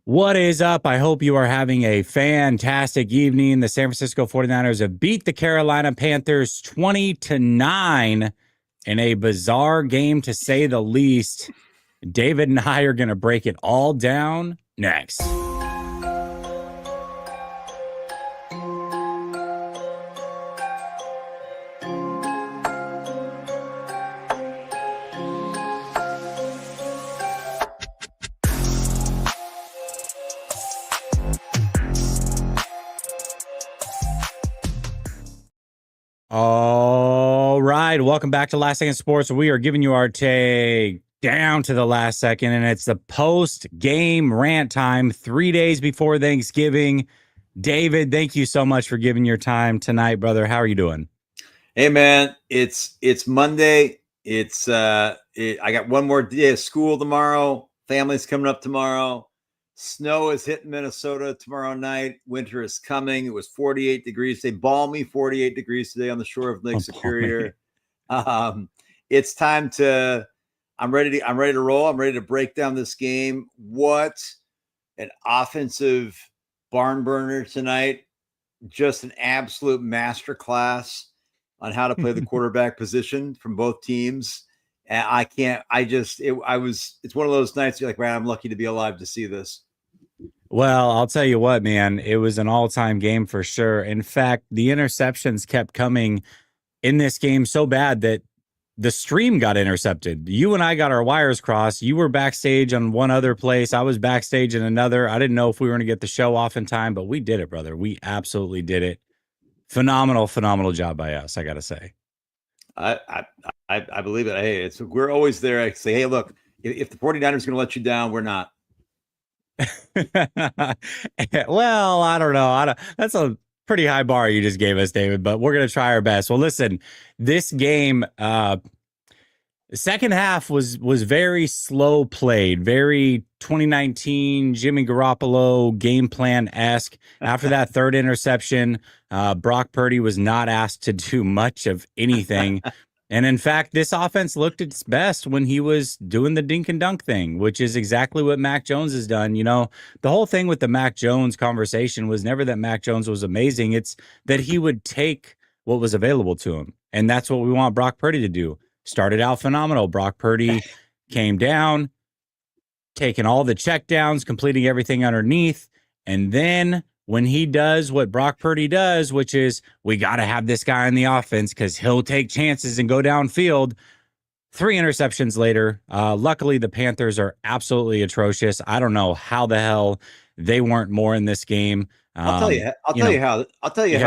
What is up? I hope you are having a fantastic evening. The San Francisco 49ers have beat the Carolina Panthers 20-9 in a bizarre game, to say the least. David and I are going to break it all down next. All right, welcome back to Last Second Sports. We are giving you our take down to the last second, and it's the post-game rant time, 3 days before Thanksgiving. David, thank you so much for giving your time tonight, brother. How are you doing? Hey, man, it's Monday. I got one more day of school tomorrow. Family's coming up tomorrow. Snow is hitting Minnesota tomorrow night. Winter is coming. It was 48 degrees. They balmy 48 degrees today on the shore of Lake Superior. It's time to. I'm ready to roll. I'm ready to break down this game. What an offensive barn burner tonight! Just an absolute masterclass on how to play the quarterback position from both teams. And it's one of those nights you're like, man, I'm lucky to be alive to see this. Well, I'll tell you what, man, it was an all-time game for sure. In fact, the interceptions kept coming in this game so bad that the stream got intercepted. You and I got our wires crossed. You were backstage on one other place. I was backstage in another. I didn't know if we were going to get the show off in time, but we did it, brother. We absolutely did it. Phenomenal job by us, I got to say. I believe it. Hey, we're always there. I say, hey, look, if the 49ers are going to let you down, we're not. Well, I don't know. That's a pretty high bar you just gave us, David, but we're going to try our best. Well, listen, this game, the second half was very slow played, very 2019 Jimmy Garoppolo game plan-esque. After that third interception, Brock Purdy was not asked to do much of anything. And in fact, this offense looked its best when he was doing the dink and dunk thing, which is exactly what Mac Jones has done. You know, the whole thing with the Mac Jones conversation was never that Mac Jones was amazing. It's that he would take what was available to him. And that's what we want Brock Purdy to do. Started out phenomenal. Brock Purdy came down, taking all the checkdowns, completing everything underneath. And then when he does what Brock Purdy does, which is we got to have this guy in the offense because he'll take chances and go downfield. 3 interceptions later. Luckily, the Panthers are absolutely atrocious. I don't know how the hell they weren't more in this game. I'll tell you how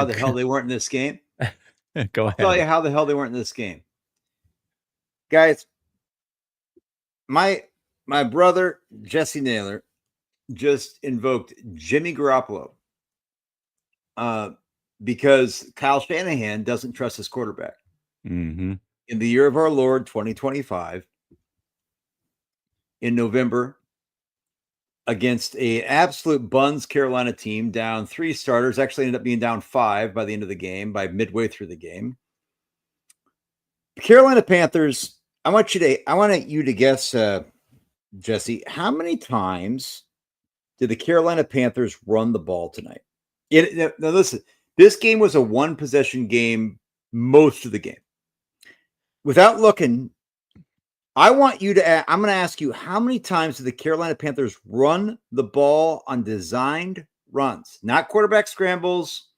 the hell they weren't in this game. Go ahead. I'll tell you how the hell they weren't in this game. Guys, my brother, Jesse Naylor, just invoked Jimmy Garoppolo because Kyle Shanahan doesn't trust his quarterback. Mm-hmm. In the year of our Lord, 2025, in November, against an absolute buns Carolina team, down 3 starters, actually ended up being down 5 by the end of the game, by midway through the game. The Carolina Panthers, I want you to guess, Jesse, how many times did the Carolina Panthers run the ball tonight? Now listen, this game was a 1-possession game most of the game. Without looking, I'm going to ask you, how many times did the Carolina Panthers run the ball on designed runs? Not quarterback scrambles,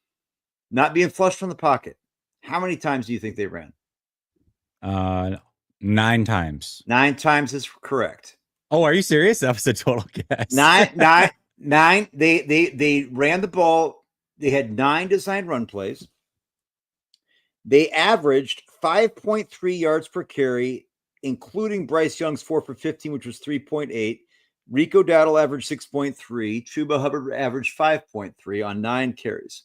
not being flushed from the pocket. How many times do you think they ran? 9 times. 9 times is correct. Oh, are you serious? That was a total guess. 9. They ran the ball. They had 9 designed run plays. They averaged 5.3 yards per carry, including Bryce Young's 4 for 15, which was 3.8. Rico Dowdle averaged 6.3. Chuba Hubbard averaged 5.3 on 9 carries.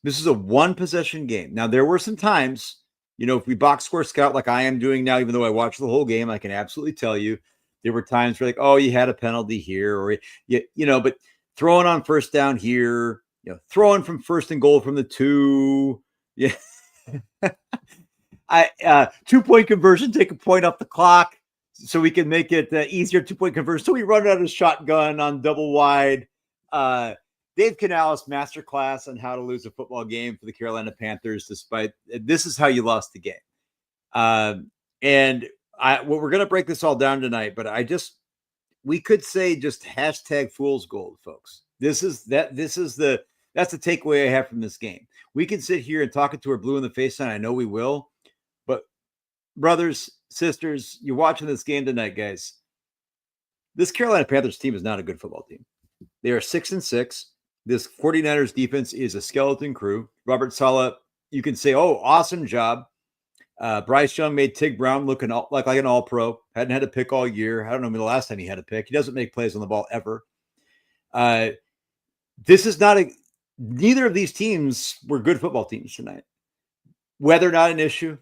This is a 1-possession game. Now, there were some times, if we box score scout like I am doing now, even though I watched the whole game, I can absolutely tell you there were times where like, oh, you had a penalty here, or but throwing on first down here, throwing from first and goal from the 2, yeah. 2-point conversion, take a point off the clock. so we can make it easier 2-point conversion. So we run out of shotgun on double wide. Dave Canales masterclass on how to lose a football game for the Carolina Panthers. Despite this is how you lost the game. And we're going to break this all down tonight, but we could say just hashtag fool's gold, folks. That's the takeaway I have from this game. We can sit here and talk it to our blue in the face, and I know we will, but brothers, sisters, you're watching this game tonight, guys. This Carolina Panthers team is not a good football team. They are 6-6. This 49ers defense is a skeleton crew. Robert Saleh, you can say, oh, awesome job. Bryce Young made Tig Brown look like an all-pro. Hadn't had a pick all year. I don't know the last time he had a pick. He doesn't make plays on the ball ever. This is not neither of these teams were good football teams tonight. Weather not an issue.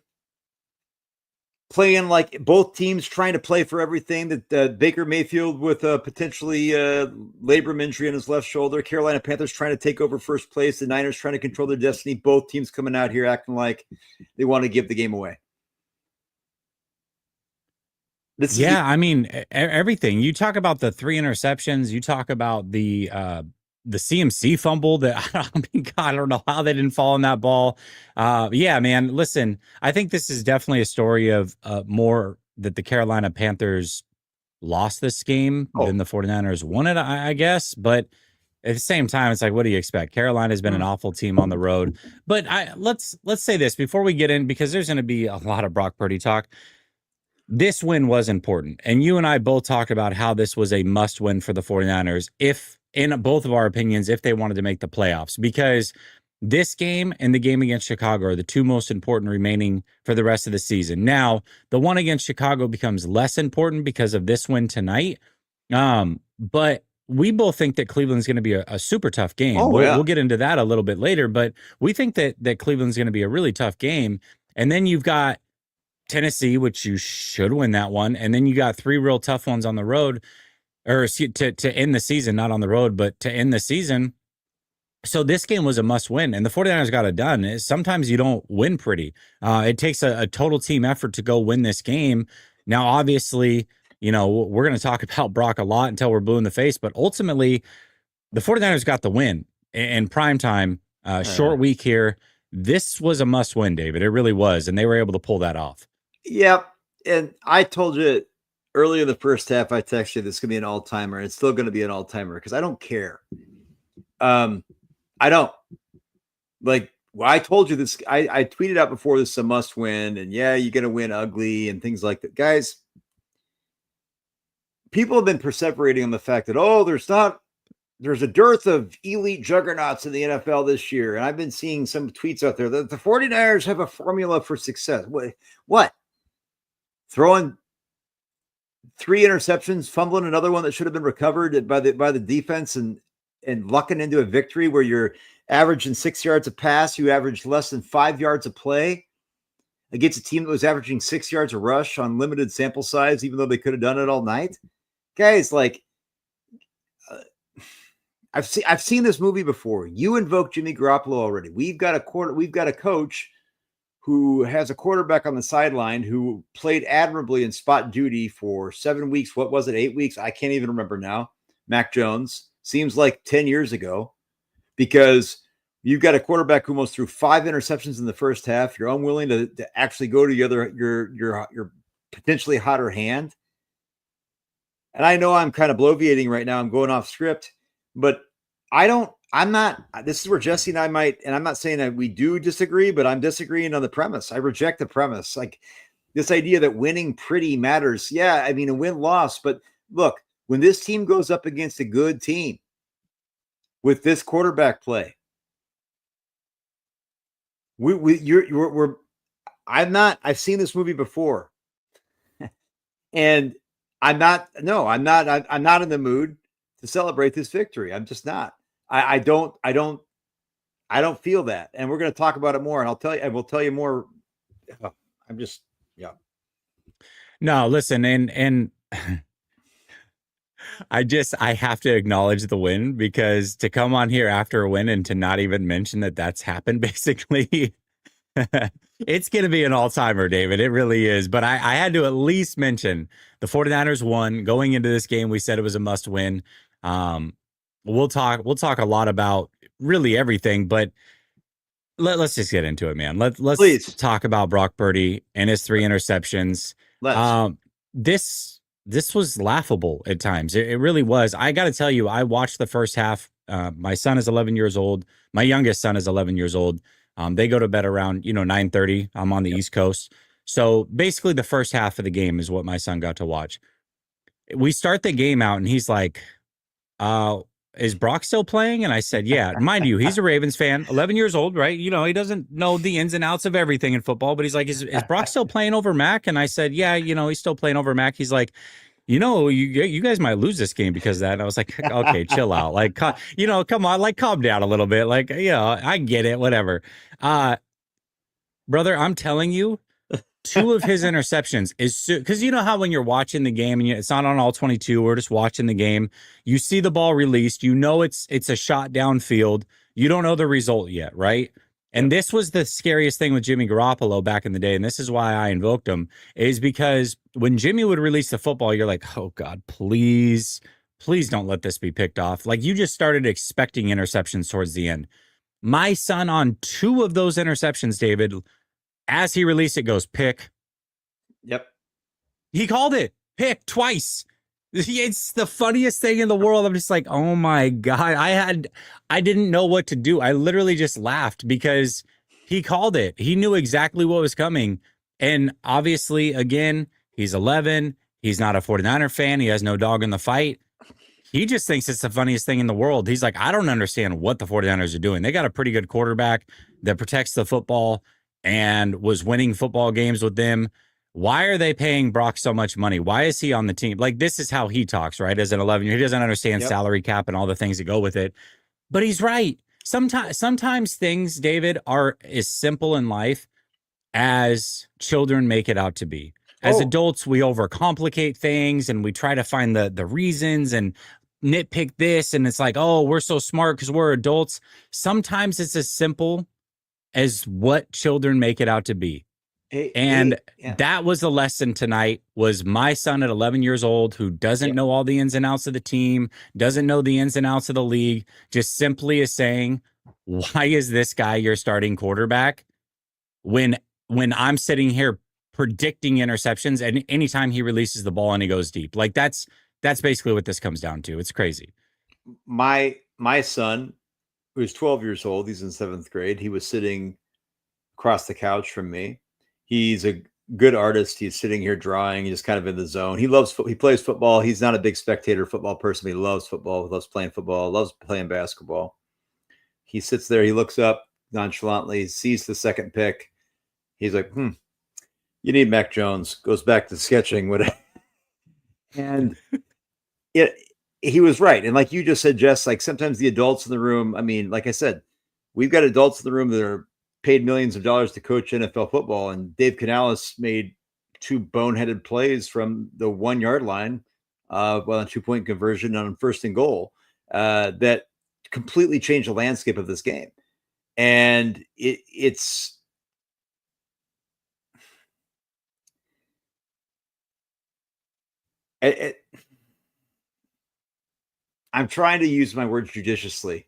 Playing like both teams trying to play for everything. That Baker Mayfield with a potentially labrum injury on his left shoulder. Carolina Panthers trying to take over first place. The Niners trying to control their destiny. Both teams coming out here acting like they want to give the game away. I mean, everything. You talk about the 3 interceptions. You talk about the CMC fumble that, I mean, God, I don't know how they didn't fall on that ball. Yeah, man, listen, I think this is definitely a story of more that the Carolina Panthers lost this game than the 49ers won it, I guess. But at the same time, it's like, what do you expect? Carolina's been an awful team on the road. But let's say this before we get in, because there's going to be a lot of Brock Purdy talk. This win was important. And you and I both talked about how this was a must win for the 49ers, if in both of our opinions, if they wanted to make the playoffs, because this game and the game against Chicago are the two most important remaining for the rest of the season. Now, the one against Chicago becomes less important because of this win tonight. But we both think that Cleveland's going to be a super tough game. We'll get into that a little bit later, but we think that Cleveland's going to be a really tough game. And then you've got Tennessee, which you should win that one. And then you got 3 real tough ones on the road, or to end the season, not on the road, but to end the season. So this game was a must win, and the 49ers got it done. Sometimes you don't win pretty. It takes a total team effort to go win this game. Now, obviously, you know, we're going to talk about Brock a lot until we're blue in the face, but ultimately the 49ers got the win in prime time, short week here. This was a must win, David. It really was. And they were able to pull that off. Yep. And I told you early in the first half, I texted you this is going to be an all-timer. It's still going to be an all-timer because I don't care. I don't. Like, well, I told you this. I tweeted out before this is a must win. And yeah, you're going to win ugly and things like that. Guys, people have been perseverating on the fact that, there's a dearth of elite juggernauts in the NFL this year. And I've been seeing some tweets out there that the 49ers have a formula for success. What? Throwing 3 interceptions, fumbling another one that should have been recovered by the defense, and lucking into a victory where you're averaging 6 yards a pass, you averaged less than 5 yards a play against a team that was averaging 6 yards a rush on limited sample size, even though they could have done it all night. Guys, like, I've seen this movie before. You invoked Jimmy Garoppolo already. We've got a coach who has a quarterback on the sideline who played admirably in spot duty for 7 weeks. What was it? 8 weeks? I can't even remember now. Mac Jones. Seems like 10 years ago, because you've got a quarterback who almost threw 5 interceptions in the first half. You're unwilling to actually go to your potentially hotter hand. And I know I'm kind of bloviating right now. I'm going off script, but this is where Jesse and I might, and I'm not saying that we do disagree, but I'm disagreeing on the premise. I reject the premise. Like, this idea that winning pretty matters. Yeah, I mean, a win-loss, but look, when this team goes up against a good team with this quarterback play, I've seen this movie before, and I'm not in the mood to celebrate this victory. I'm just not. I don't feel that. And we're going to talk about it more, and we'll tell you more. I'm just, yeah. No, listen, and I have to acknowledge the win, because to come on here after a win and to not even mention that that's happened, basically, It's going to be an all-timer, David. It really is. But I had to at least mention the 49ers won. Going into this game, we said it was a must-win. Um, we'll talk a lot about really everything, but let's just get into it, man. Let's Please, talk about Brock Purdy and his 3 interceptions. let's. Um, this was laughable at times. It really was. I got to tell you, I watched the first half. My son is 11 years old. My youngest son is 11 years old. They go to bed around 9:30. I'm on the Yep. East Coast, so basically the first half of the game is what my son got to watch. We start the game out, and he's like, uh, is Brock still playing? And I said, yeah. Mind you, he's a Ravens fan, 11 years old, right? He doesn't know the ins and outs of everything in football, but he's like, is Brock still playing over Mac? And I said, yeah, he's still playing over Mac. He's like, you guys might lose this game because of that. And I was like, okay, chill out. Like, come on, like, calm down a little bit. Like, I get it, whatever. Brother, I'm telling you, two of his interceptions is because you know how when you're watching the game and it's not on all 22, we're just watching the game. You see the ball released, it's a shot downfield. You don't know the result yet, right? And Yep. this was the scariest thing with Jimmy Garoppolo back in the day, and this is why I invoked him, is because when Jimmy would release the football, you're like, oh God, please, please don't let this be picked off. Like you just started expecting interceptions towards the end. My son on two of those interceptions, David, as he released it, goes pick. Yep. He called it pick twice. It's the funniest thing in the world. I'm just like, oh my God. I didn't know what to do. I literally just laughed because he called it. He knew exactly what was coming. And obviously, again, he's 11. He's not a 49er fan. He has no dog in the fight. He just thinks it's the funniest thing in the world. He's like, I don't understand what the 49ers are doing. They got a pretty good quarterback that protects the football and was winning football games with them. Why are they paying Brock so much money? Why is he on the team? Like, this is how he talks, right? As an 11-year, he doesn't understand Yep. salary cap and all the things that go with it. But he's right. Sometimes things, David, are as simple in life as children make it out to be. As adults, we overcomplicate things and we try to find the reasons and nitpick this. And it's like, oh, we're so smart because we're adults. Sometimes it's as simple as what children make it out to be. And Yeah. that was the lesson tonight, was my son at 11 years old who doesn't Yep. know all the ins and outs of the team, doesn't know the ins and outs of the league, just simply is saying, why is this guy your starting quarterback when I'm sitting here predicting interceptions and anytime he releases the ball and he goes deep? Like that's basically what this comes down to. It's crazy. My son, who's 12 years old, he's in 7th grade. He was sitting across the couch from me. He's a good artist. He's sitting here drawing. He's just kind of in the zone. He plays football. He's not a big spectator football person, but he loves football, loves playing football, loves playing basketball. He sits there. He looks up nonchalantly, sees the second pick. He's like, you need Mac Jones. Goes back to sketching. And he was right. And like you just said, Jess, like sometimes the adults in the room, I mean, like I said, we've got adults in the room that are paid millions of dollars to coach NFL football. And Dave Canales made two boneheaded plays from the 1 yard line, a 2-point conversion on 1st and goal, that completely changed the landscape of this game. And I'm trying to use my words judiciously.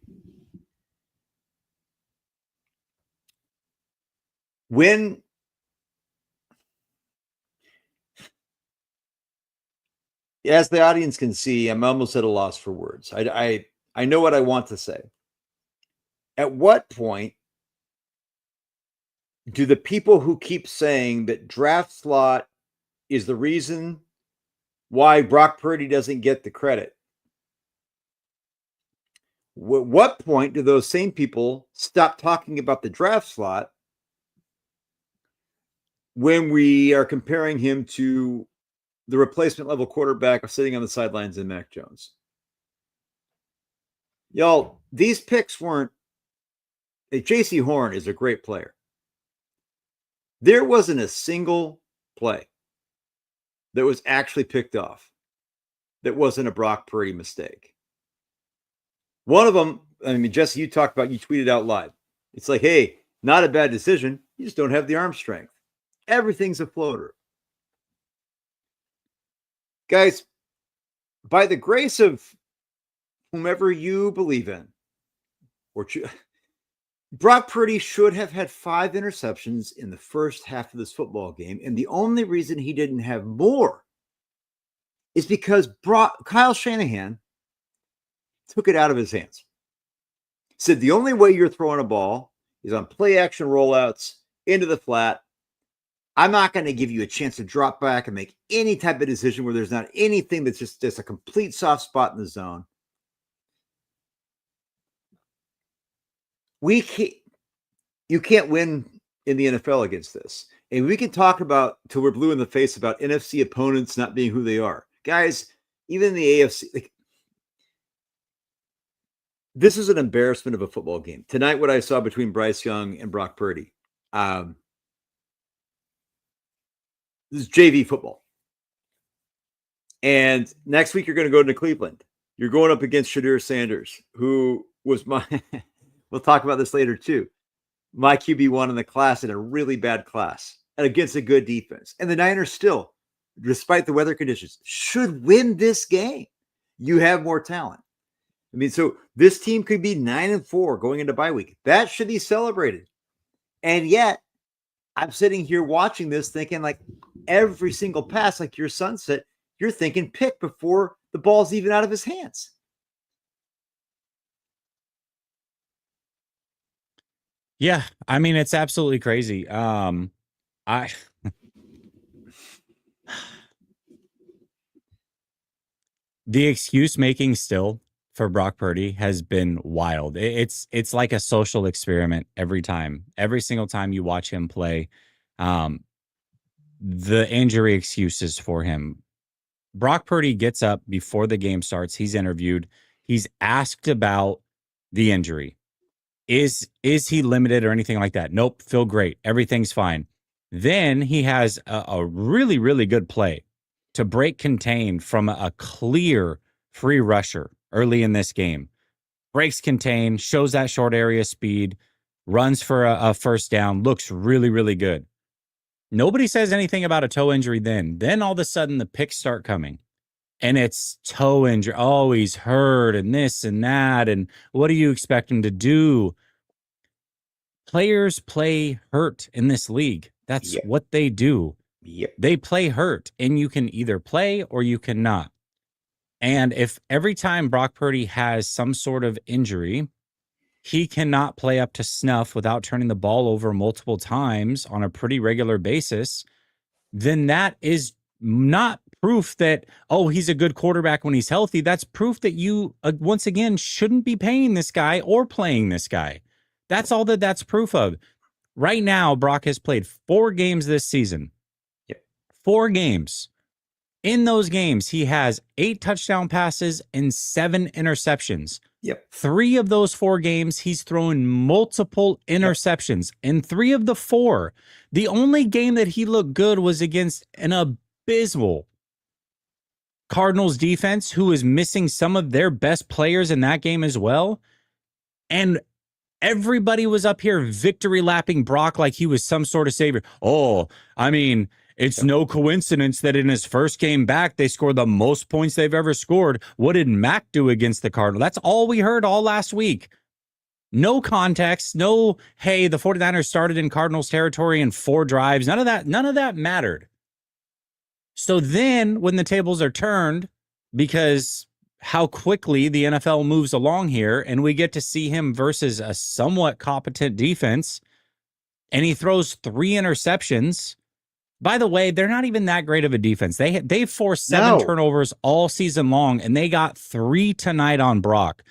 When as the audience can see, I'm almost at a loss for words. I know what I want to say. At what point do the people who keep saying that draft slot is the reason why Brock Purdy doesn't get the credit, what point do those same people stop talking about the draft slot when we are comparing him to the replacement level quarterback sitting on the sidelines in Mac Jones? Y'all, these picks weren't. J.C. Horn is a great player. There wasn't a single play that was actually picked off that wasn't a Brock Purdy mistake. One of them, I mean, Jesse, you tweeted out live. It's like, hey, not a bad decision. You just don't have the arm strength. Everything's a floater. Guys, by the grace of whomever you believe in, Brock Purdy should have had 5 interceptions in the first half of this football game. And the only reason he didn't have more is because Kyle Shanahan took it out of his hands. Said the only way you're throwing a ball is on play action rollouts into the flat. I'm not going to give you a chance to drop back and make any type of decision where there's not anything that's just a complete soft spot in the zone. You can't win in the NFL against this. And we can talk about till we're blue in the face about NFC opponents not being who they are. Guys, even in the AFC, this is an embarrassment of a football game. Tonight, what I saw between Bryce Young and Brock Purdy, this is JV football. And next week, you're going to go to Cleveland. You're going up against Shadir Sanders, who was we'll talk about this later too, my QB1 in the class in a really bad class and against a good defense. And the Niners still, despite the weather conditions, should win this game. You have more talent. I mean, so this team could be 9-4 going into bye week. That should be celebrated. And yet, I'm sitting here watching this thinking like every single pass, like your son said, you're thinking pick before the ball's even out of his hands. Yeah, I mean, it's absolutely crazy. The excuse making still for Brock Purdy has been wild. It's like a social experiment every time. Every single time you watch him play, the injury excuses for him. Brock Purdy gets up before the game starts. He's interviewed. He's asked about the injury. Is he limited or anything like that? Nope. Feel great. Everything's fine. Then he has a really, really good play to break contain from a clear free rusher early in this game. Breaks contain, shows that short area speed, runs for a first down, looks really, really good. Nobody says anything about a toe injury then. Then all of a sudden the picks start coming. And it's toe injury. Oh, he's hurt and this and that. And what do you expect him to do? Players play hurt in this league. That's what they do. Yep. They play hurt, and you can either play or you cannot. And if every time Brock Purdy has some sort of injury, he cannot play up to snuff without turning the ball over multiple times on a pretty regular basis, then that is not proof that, oh, he's a good quarterback when he's healthy. That's proof that you, once again, shouldn't be paying this guy or playing this guy. That's all that's proof of. Right now, Brock has played 4 games this season. 4 games. In those games, he has 8 touchdown passes and 7 interceptions. 3 of those 4 games, he's thrown multiple interceptions. In 3 of the 4, the only game that he looked good was against an abysmal Cardinals defense, who is missing some of their best players in that game as well. And everybody was up here victory lapping Brock like he was some sort of savior. Oh, I mean, it's no coincidence that in his first game back, they scored the most points they've ever scored. What did Mac do against the Cardinals? That's all we heard all last week. No context. No, hey, the 49ers started in Cardinals territory in 4 drives. None of that mattered. So then when the tables are turned, because how quickly the NFL moves along here, and we get to see him versus a somewhat competent defense, and he throws 3 interceptions. By the way, they're not even that great of a defense. They've forced 7 turnovers all season long, and they got 3 tonight on Brock.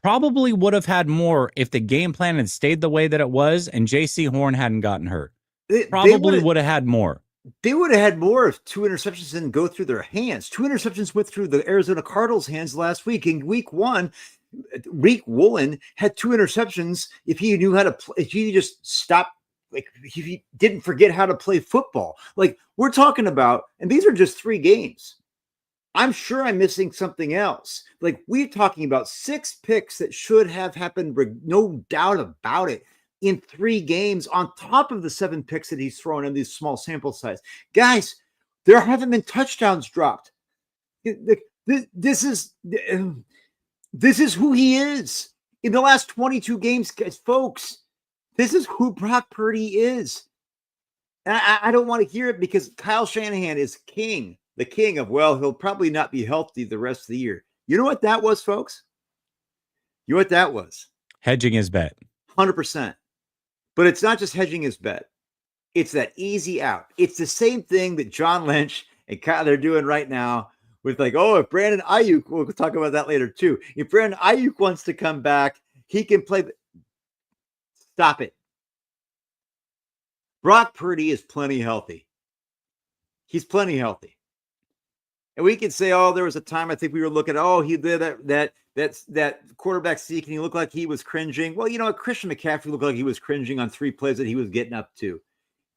Probably would have had more if the game plan had stayed the way that it was and J.C. Horn hadn't gotten hurt. Probably would have had more. They would have had more if 2 interceptions didn't go through their hands. 2 interceptions went through the Arizona Cardinals' hands last week. In week 1, Rick Woolen had 2 interceptions. If he knew how to play, if he just stopped, like if he didn't forget how to play football. Like we're talking about, and these are just 3 games. I'm sure I'm missing something else. Like we're talking about 6 picks that should have happened, no doubt about it. in 3 games on top of the 7 picks that he's thrown in these small sample size. Guys, there haven't been touchdowns dropped. This is who he is in the last 22 games, guys, folks. This is who Brock Purdy is. And I don't want to hear it because Kyle Shanahan is the king of, well, he'll probably not be healthy the rest of the year. You know what that was, folks? You know what that was? Hedging his bet. 100%. But it's not just hedging his bet. It's that easy out. It's the same thing that John Lynch and Kyle are doing right now with like, oh, if Brandon Ayuk, we'll talk about that later too. If Brandon Ayuk wants to come back, he can play. Stop it. Brock Purdy is plenty healthy. He's plenty healthy. And we can say, oh, there was a time I think we were looking, oh, he did that quarterback sneak and he looked like he was cringing. Well, you know, Christian McCaffrey looked like he was cringing on 3 plays that he was getting up to.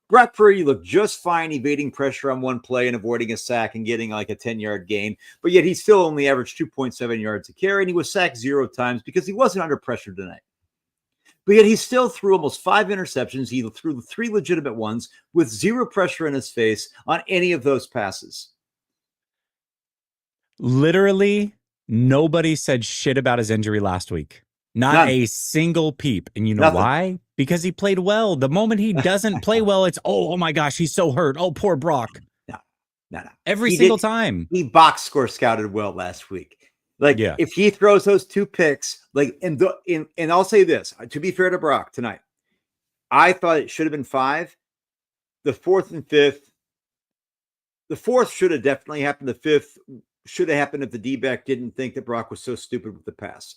Brock Purdy looked just fine evading pressure on 1 play and avoiding a sack and getting like a 10-yard gain. But yet he still only averaged 2.7 yards a carry, and he was sacked 0 times because he wasn't under pressure tonight. But yet he still threw almost 5 interceptions. He threw 3 legitimate ones with 0 pressure in his face on any of those passes. Literally, nobody said shit about his injury last week. Not a single peep. And you know why? Because he played well. The moment he doesn't play well, it's, oh my gosh, he's so hurt. Oh, poor Brock. No. Every single time. He box score scouted well last week. Like, if he throws those 2 picks, like, and I'll say this, to be fair to Brock tonight, I thought it should have been 5. The 4th and 5th, the 4th should have definitely happened. The 5th should have happened if the D-back didn't think that Brock was so stupid with the pass.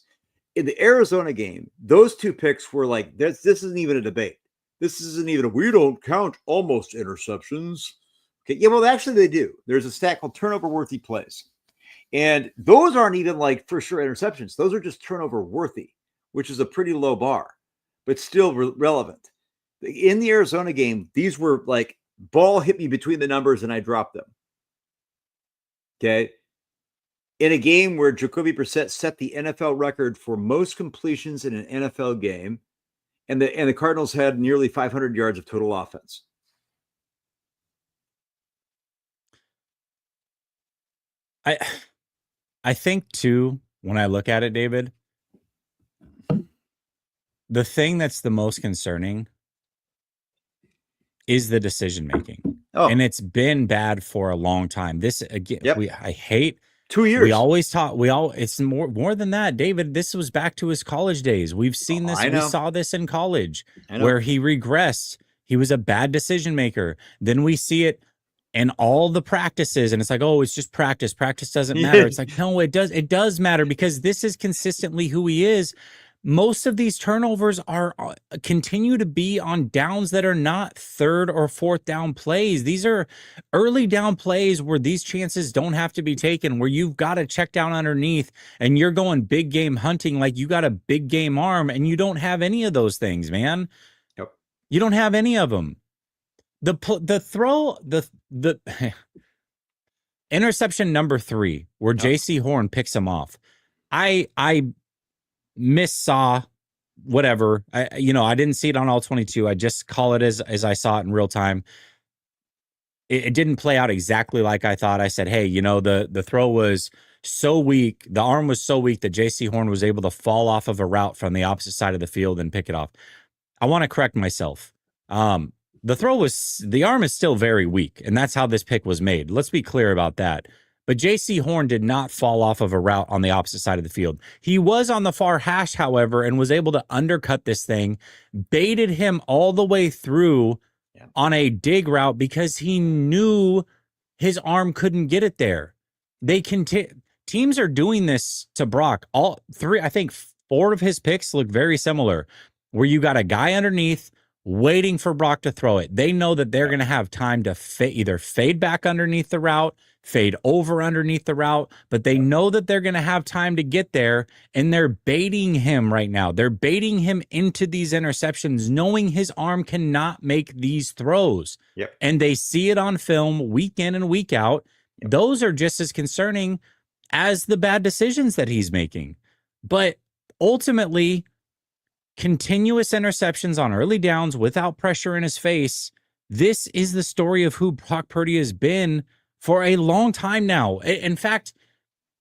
In the Arizona game, those 2 picks were like, this isn't even a debate. This isn't even we don't count almost interceptions. Okay, yeah, well, actually they do. There's a stat called turnover-worthy plays. And those aren't even like for sure interceptions. Those are just turnover-worthy, which is a pretty low bar, but still relevant. In the Arizona game, these were like, ball hit me between the numbers and I dropped them. Okay. In a game where Jacoby Brissett set the NFL record for most completions in an NFL game, and the Cardinals had nearly 500 yards of total offense. I think too, when I look at it, David, the thing that's the most concerning is the decision making. Oh. And it's been bad for a long time. This again, I hate 2 years. We always talk. It's more than that, David. This was back to his college days. We've seen this. We saw this in college where he regressed. He was a bad decision maker. Then we see it in all the practices, and it's like, oh, it's just practice. Practice doesn't matter. It's like, no, it does. It does matter because this is consistently who he is. Most of these turnovers are continue to be on downs that are not 3rd or 4th down plays. These are early down plays where these chances don't have to be taken, where you've got to check down underneath and you're going big game hunting like you got a big game arm, and you don't have any of those things, man. Yep. You don't have any of them. The interception number 3 where J.C. Horn picks him off. I missaw whatever. I didn't see it on all 22. I just call it as I saw it in real time. It didn't play out exactly like I thought. I said, hey, the throw was so weak. The arm was so weak that J.C. Horn was able to fall off of a route from the opposite side of the field and pick it off. I want to correct myself. The arm is still very weak, and that's how this pick was made. Let's be clear about that. But J.C. Horn did not fall off of a route on the opposite side of the field. He was on the far hash, however, and was able to undercut this thing, baited him all the way through on a dig route because he knew his arm couldn't get it there. Teams are doing this to Brock. All 3, I think 4 of his picks look very similar, where you got a guy underneath waiting for Brock to throw it. They know that they're going to have time to either fade back underneath the route, fade over underneath the route, but they know that they're going to have time to get there, and they're baiting him right now. They're baiting him into these interceptions, knowing his arm cannot make these throws. Yep. And they see it on film week in and week out. Yep. Those are just as concerning as the bad decisions that he's making. But ultimately, continuous interceptions on early downs without pressure in his face. This is the story of who Brock Purdy has been for a long time now. In fact,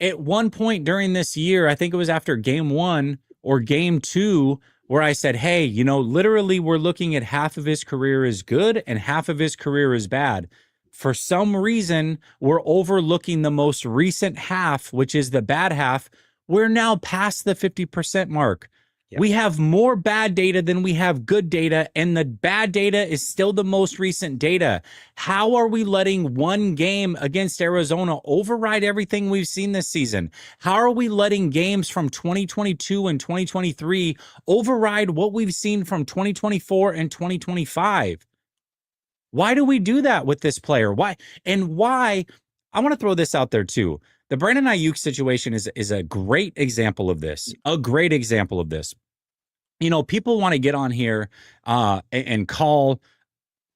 at one point during this year, I think it was after game 1 or game 2, where I said, hey, literally we're looking at half of his career is good and half of his career is bad. For some reason, we're overlooking the most recent half, which is the bad half. We're now past the 50% mark. Yep. We have more bad data than we have good data, and the bad data is still the most recent data. How are we letting one game against Arizona override everything we've seen this season? How are we letting games from 2022 and 2023 override what we've seen from 2024 and 2025? Why do we do that with this player? Why? And why? I want to throw this out there too. The Brandon Ayuk situation is a great example of this. A great example of this. People want to get on here and call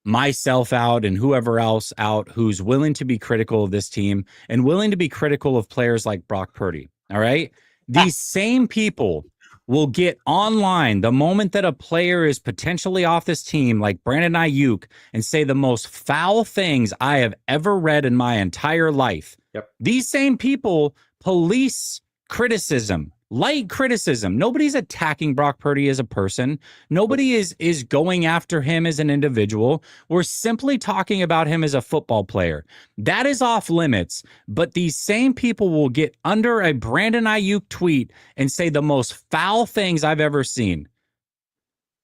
myself out and whoever else out who's willing to be critical of this team and willing to be critical of players like Brock Purdy. All right. These same people will get online the moment that a player is potentially off this team, like Brandon Ayuk, and say the most foul things I have ever read in my entire life. Yep. These same people police criticism, light criticism. Nobody's attacking Brock Purdy as a person. Nobody is going after him as an individual. We're simply talking about him as a football player. That is off limits, but these same people will get under a Brandon Ayuk tweet and say the most foul things I've ever seen.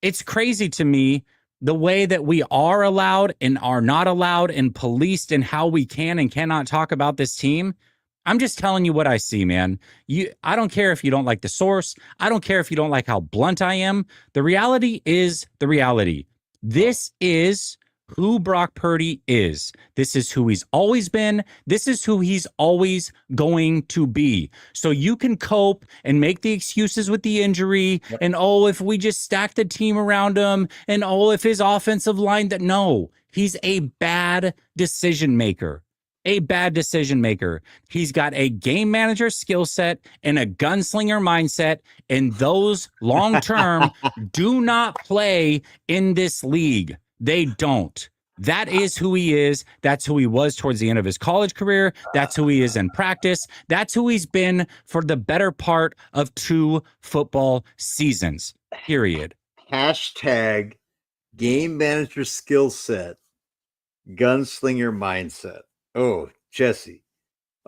It's crazy to me the way that we are allowed and are not allowed and policed in how we can and cannot talk about this team. I'm just telling you what I see, man. I don't care if you don't like the source. I don't care if you don't like how blunt I am. The reality is the reality. This is who Brock Purdy is. This is who he's always been. This is who he's always going to be. So you can cope and make the excuses with the injury. Yep. And, if we just stack the team around him, and, if his offensive line, no, he's a bad decision maker. A bad decision maker. He's got a game manager skill set and a gunslinger mindset, and those long-term do not play in this league. They don't. That is who he is. That's who he was towards the end of his college career. That's who he is in practice. That's who he's been for the better part of 2 football seasons, period. Hashtag game manager skill set, gunslinger mindset. Oh, Jesse.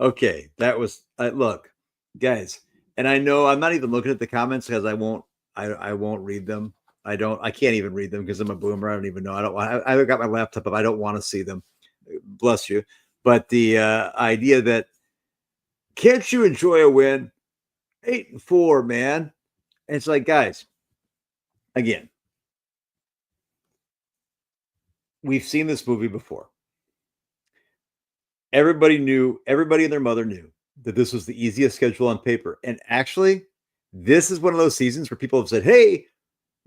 Okay, that was look, guys, and I know I'm not even looking at the comments because I won't read them. I can't even read them because I'm a boomer. I don't even know. I got my laptop up. I don't want to see them. Bless you. But the idea that can't you enjoy a win? 8-4, man. And it's like, guys, again, we've seen this movie before. Everybody and their mother knew that this was the easiest schedule on paper. And actually, this is one of those seasons where people have said, hey,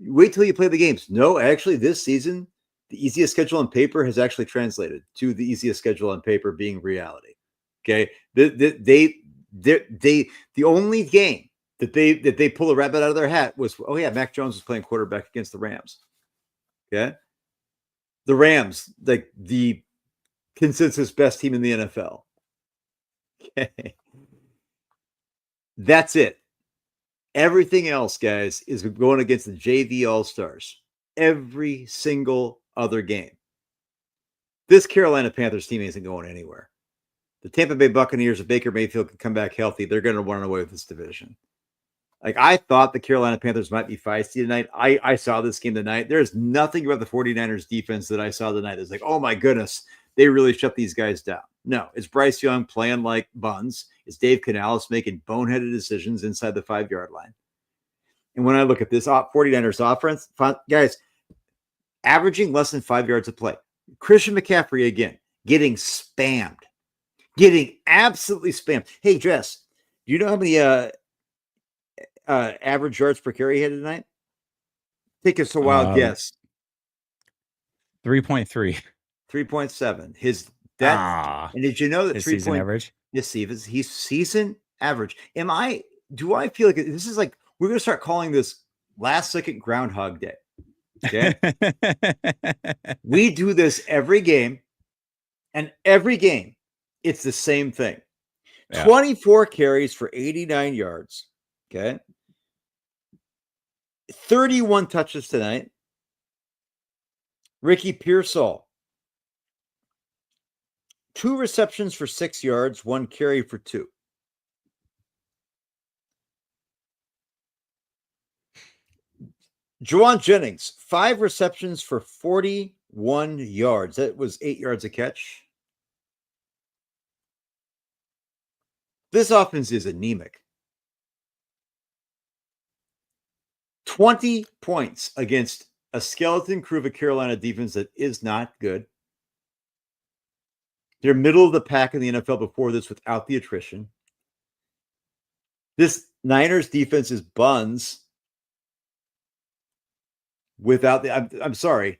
wait till you play the games. No, actually, this season, the easiest schedule on paper has actually translated to the easiest schedule on paper being reality. Okay. The only game that they pull a rabbit out of their hat was, Mac Jones was playing quarterback against the Rams. Okay. The Rams, like the consensus best team in the NFL. Okay. That's it. Everything else, guys, is going against the JV All-Stars. Every single other game. This Carolina Panthers team isn't going anywhere. The Tampa Bay Buccaneers, if Baker Mayfield can come back healthy, they're going to run away with this division. Like, I thought the Carolina Panthers might be feisty tonight. I saw this game tonight. There's nothing about the 49ers defense that I saw tonight. It's like, oh my goodness, they really shut these guys down. No, it's Bryce Young playing like buns. It's Dave Canales making boneheaded decisions inside the 5-yard line. And when I look at this 49ers offense, guys, averaging less than 5 yards of play. Christian McCaffrey, again, getting spammed. Getting absolutely spammed. Hey, Jess, do you know how many average yards per carry he had tonight? Take us a wild guess. 3.3. 3.7. And did you know that his season average? His season average. Do I feel like this is like we're going to start calling this last second Groundhog Day. Okay. We do this every game, and every game, it's the same thing. Yeah. 24 carries for 89 yards. Okay. 31 touches tonight. Ricky Pearsall, 2 receptions for 6 yards, 1 carry for 2. Juwan Jennings, 5 receptions for 41 yards. That was 8 yards a catch. This offense is anemic. 20 points against a skeleton crew of a Carolina defense that is not good. They're middle of the pack in the NFL before this without the attrition. This Niners defense is buns without the, I'm sorry.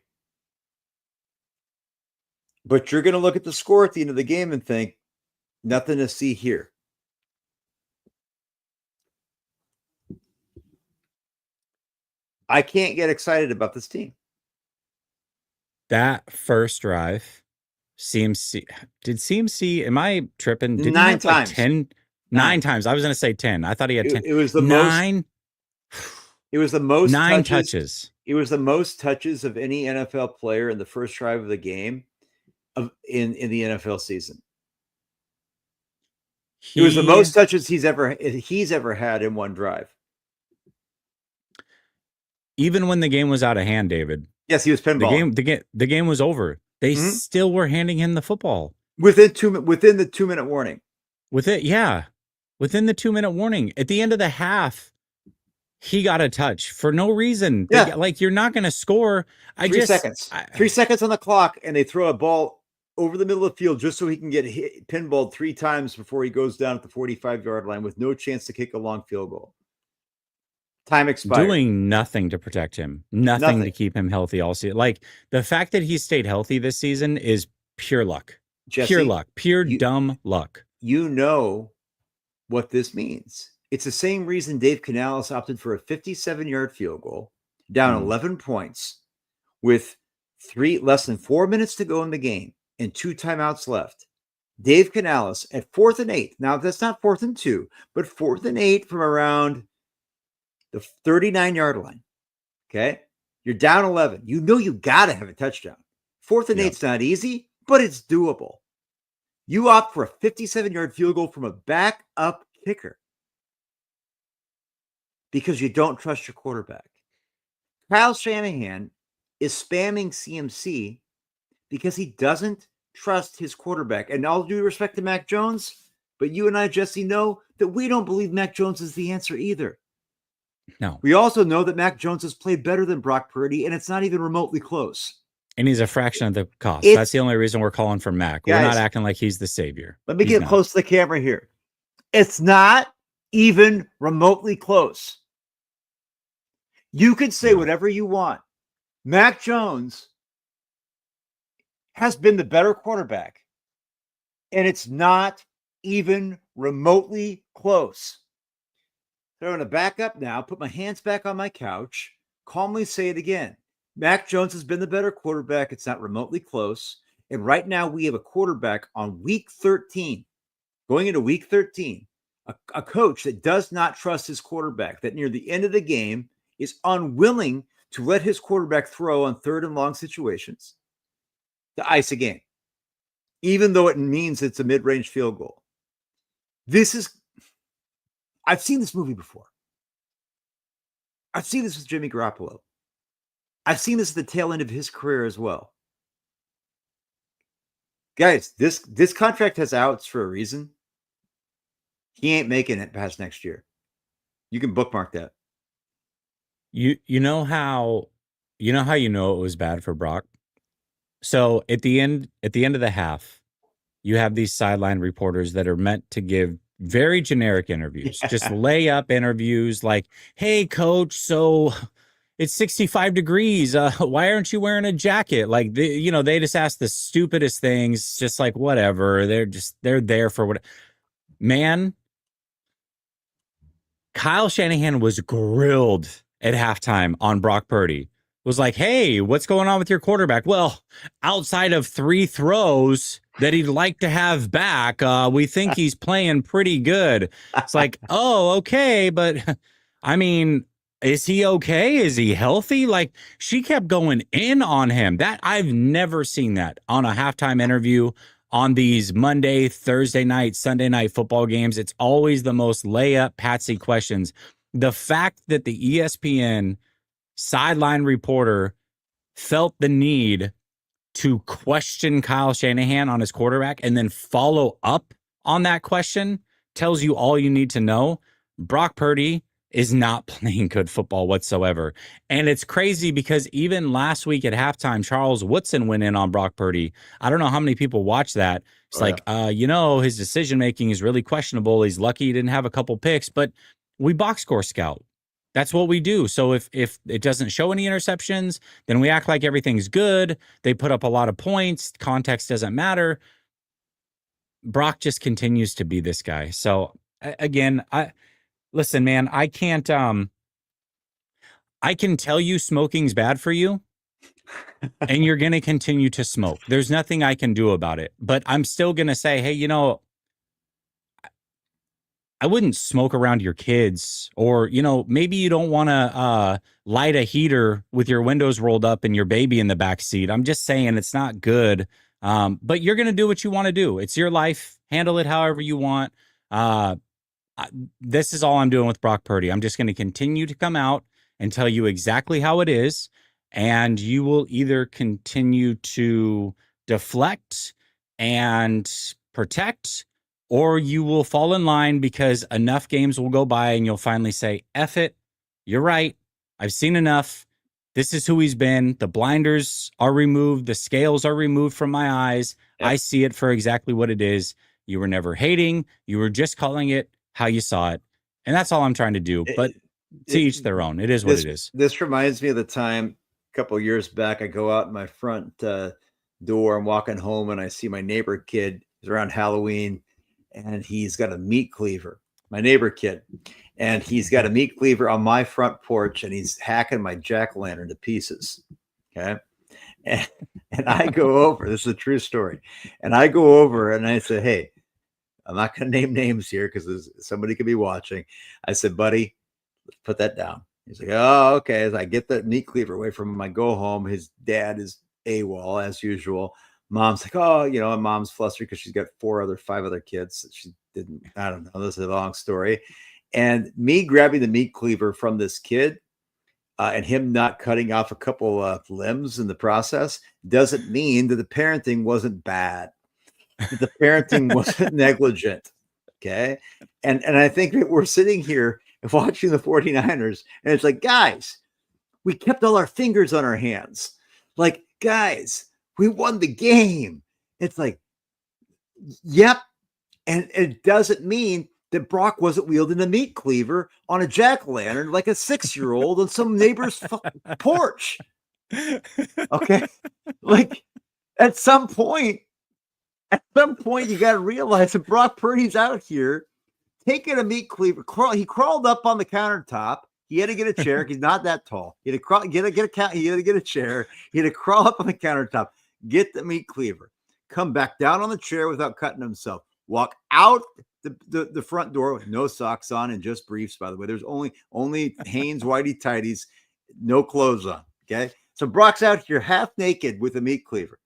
But you're going to look at the score at the end of the game and think, nothing to see here. I can't get excited about this team. That first drive, CMC, am I tripping? Did 9 times. Like 9 times. I was going to say 10. I thought he had 10. It was the 9. It was the most 9 touches. It was the most touches of any NFL player in the first drive of the game in the NFL season. It was the most touches he's ever had in one drive. Even when the game was out of hand, David. Yes, he was pinball. The game was over. They still were handing him the football within the 2-minute warning. Within the 2-minute warning. At the end of the half, he got a touch for no reason. Yeah. You're not going to score. 3 seconds. 3 seconds on the clock, and they throw a ball over the middle of the field just so he can get pinballed 3 times before he goes down at the 45-yard line with no chance to kick a long field goal. Time expired. Doing nothing to protect him. Nothing to keep him healthy all season. Like, the fact that he stayed healthy this season is pure luck. Jesse, pure luck. Dumb luck. You know what this means. It's the same reason Dave Canales opted for a 57-yard field goal, down 11 points, with less than 4 minutes to go in the game and 2 timeouts left. Dave Canales at 4th and 8. Now, that's not 4th and 2, but 4th and 8 from around the 39-yard line. Okay? You're down 11. You know you got to have a touchdown. 4th and 8's not easy, but it's doable. You opt for a 57-yard field goal from a backup kicker because you don't trust your quarterback. Kyle Shanahan is spamming CMC because he doesn't trust his quarterback. And all due respect to Mac Jones, but you and I, Jesse, know that we don't believe Mac Jones is the answer either. No. We also know that Mac Jones has played better than Brock Purdy, and it's not even remotely close. And he's a fraction of the cost. That's the only reason we're calling for Mac. We're not acting like he's the savior. Let me get close to the camera here. It's not even remotely close. You can say whatever you want. Mac Jones has been the better quarterback, and it's not even remotely close. So I'm going to back up now, put my hands back on my couch, calmly say it again. Mac Jones has been the better quarterback. It's not remotely close. And right now we have a quarterback on week 13, going into week 13, a coach that does not trust his quarterback, that near the end of the game is unwilling to let his quarterback throw on 3rd and long situations to ice a game, even though it means it's a mid-range field goal. I've seen this movie before. I've seen this with Jimmy Garoppolo. I've seen this at the tail end of his career as well. Guys, this contract has outs for a reason. He ain't making it past next year. You can bookmark that. You know how it was bad for Brock? So at the end of the half, you have these sideline reporters that are meant to give very generic interviews, just lay up interviews like, "Hey coach, so it's 65 degrees. Why aren't you wearing a jacket?" Like, they just ask the stupidest things, just like whatever. They're there for what. Man, Kyle Shanahan was grilled at halftime on Brock Purdy. Was like, hey, what's going on with your quarterback? Well, outside of 3 throws that he'd like to have back, we think he's playing pretty good. It's like, oh, okay, but I mean, is he okay? Is he healthy? Like, she kept going in on him. That I've never seen that on a halftime interview on these Monday, Thursday night, Sunday night football games. It's always the most layup patsy questions. The fact that the ESPN sideline reporter felt the need to question Kyle Shanahan on his quarterback and then follow up on that question tells you all you need to know. Brock Purdy is not playing good football whatsoever. And it's crazy because even last week at halftime, Charles Woodson went in on Brock Purdy. I don't know how many people watched that. It's his decision making is really questionable. He's lucky he didn't have a couple picks, but we box score scout. That's what we do. So if it doesn't show any interceptions, then we act like everything's good. They put up a lot of points. Context doesn't matter. Brock just continues to be this guy. So again, listen, man, I can't I can tell you smoking's bad for you and you're going to continue to smoke. There's nothing I can do about it. But I'm still going to say, hey, I wouldn't smoke around your kids, or, maybe you don't want to light a heater with your windows rolled up and your baby in the back seat. I'm just saying it's not good. But you're going to do what you want to do. It's your life. Handle it however you want. This is all I'm doing with Brock Purdy. I'm just going to continue to come out and tell you exactly how it is. And you will either continue to deflect and protect, or you will fall in line because enough games will go by and you'll finally say, F it, you're right. I've seen enough. This is who he's been. The blinders are removed. The scales are removed from my eyes. Yep. I see it for exactly what it is. You were never hating. You were just calling it how you saw it. And that's all I'm trying to do. But to each their own. It is what it is. This reminds me of the time a couple of years back, I go out my front door. I'm walking home and I see my neighbor kid. It's around Halloween. And he's got a meat cleaver, my neighbor kid. And he's got a meat cleaver on my front porch and he's hacking my jack-o'-lantern to pieces. Okay. And I go over, this is a true story. And I go over and I say, hey, I'm not going to name names here because somebody could be watching. I said, buddy, let's put that down. He's like, oh, okay. As I get that meat cleaver away from him, I go home. His dad is AWOL as usual. Mom's like, oh, and mom's flustered because she's got 5 other kids. She didn't, I don't know. This is a long story. And me grabbing the meat cleaver from this kid and him not cutting off a couple of limbs in the process doesn't mean that the parenting wasn't bad, that the parenting wasn't negligent. Okay. And I think that we're sitting here and watching the 49ers and it's like, guys, we kept all our fingers on our hands. Like, guys, we won the game. It's like, yep. And it doesn't mean that Brock wasn't wielding a meat cleaver on a jack-o'-lantern like a 6-year-old on some neighbor's porch. Okay. Like at some point, you got to realize that Brock Purdy's out here taking a meat cleaver. He crawled up on the countertop. He had to get a chair. He's not that tall. He had to get a chair. He had to crawl up on the countertop, get the meat cleaver, come back down on the chair without cutting himself, walk out the front door with no socks on and just briefs, by the way. There's only Hanes whitey tighties, no clothes on. Okay. So Brock's out here half naked with a meat cleaver.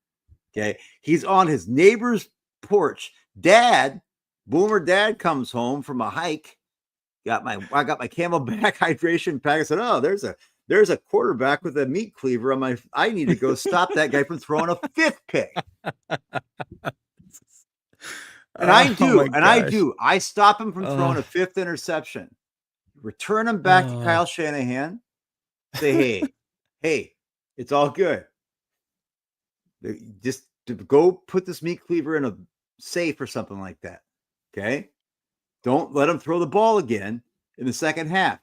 Okay. He's on his neighbor's porch. Boomer dad comes home from a hike. I got my Camelback hydration pack. I said, oh, there's a quarterback with a meat cleaver on my. I need to go stop that guy from throwing a 5th pick. And I do. I stop him from throwing a 5th interception. Return him back to Kyle Shanahan. Say, hey, it's all good. Just to go put this meat cleaver in a safe or something like that. Okay. Don't let him throw the ball again in the second half.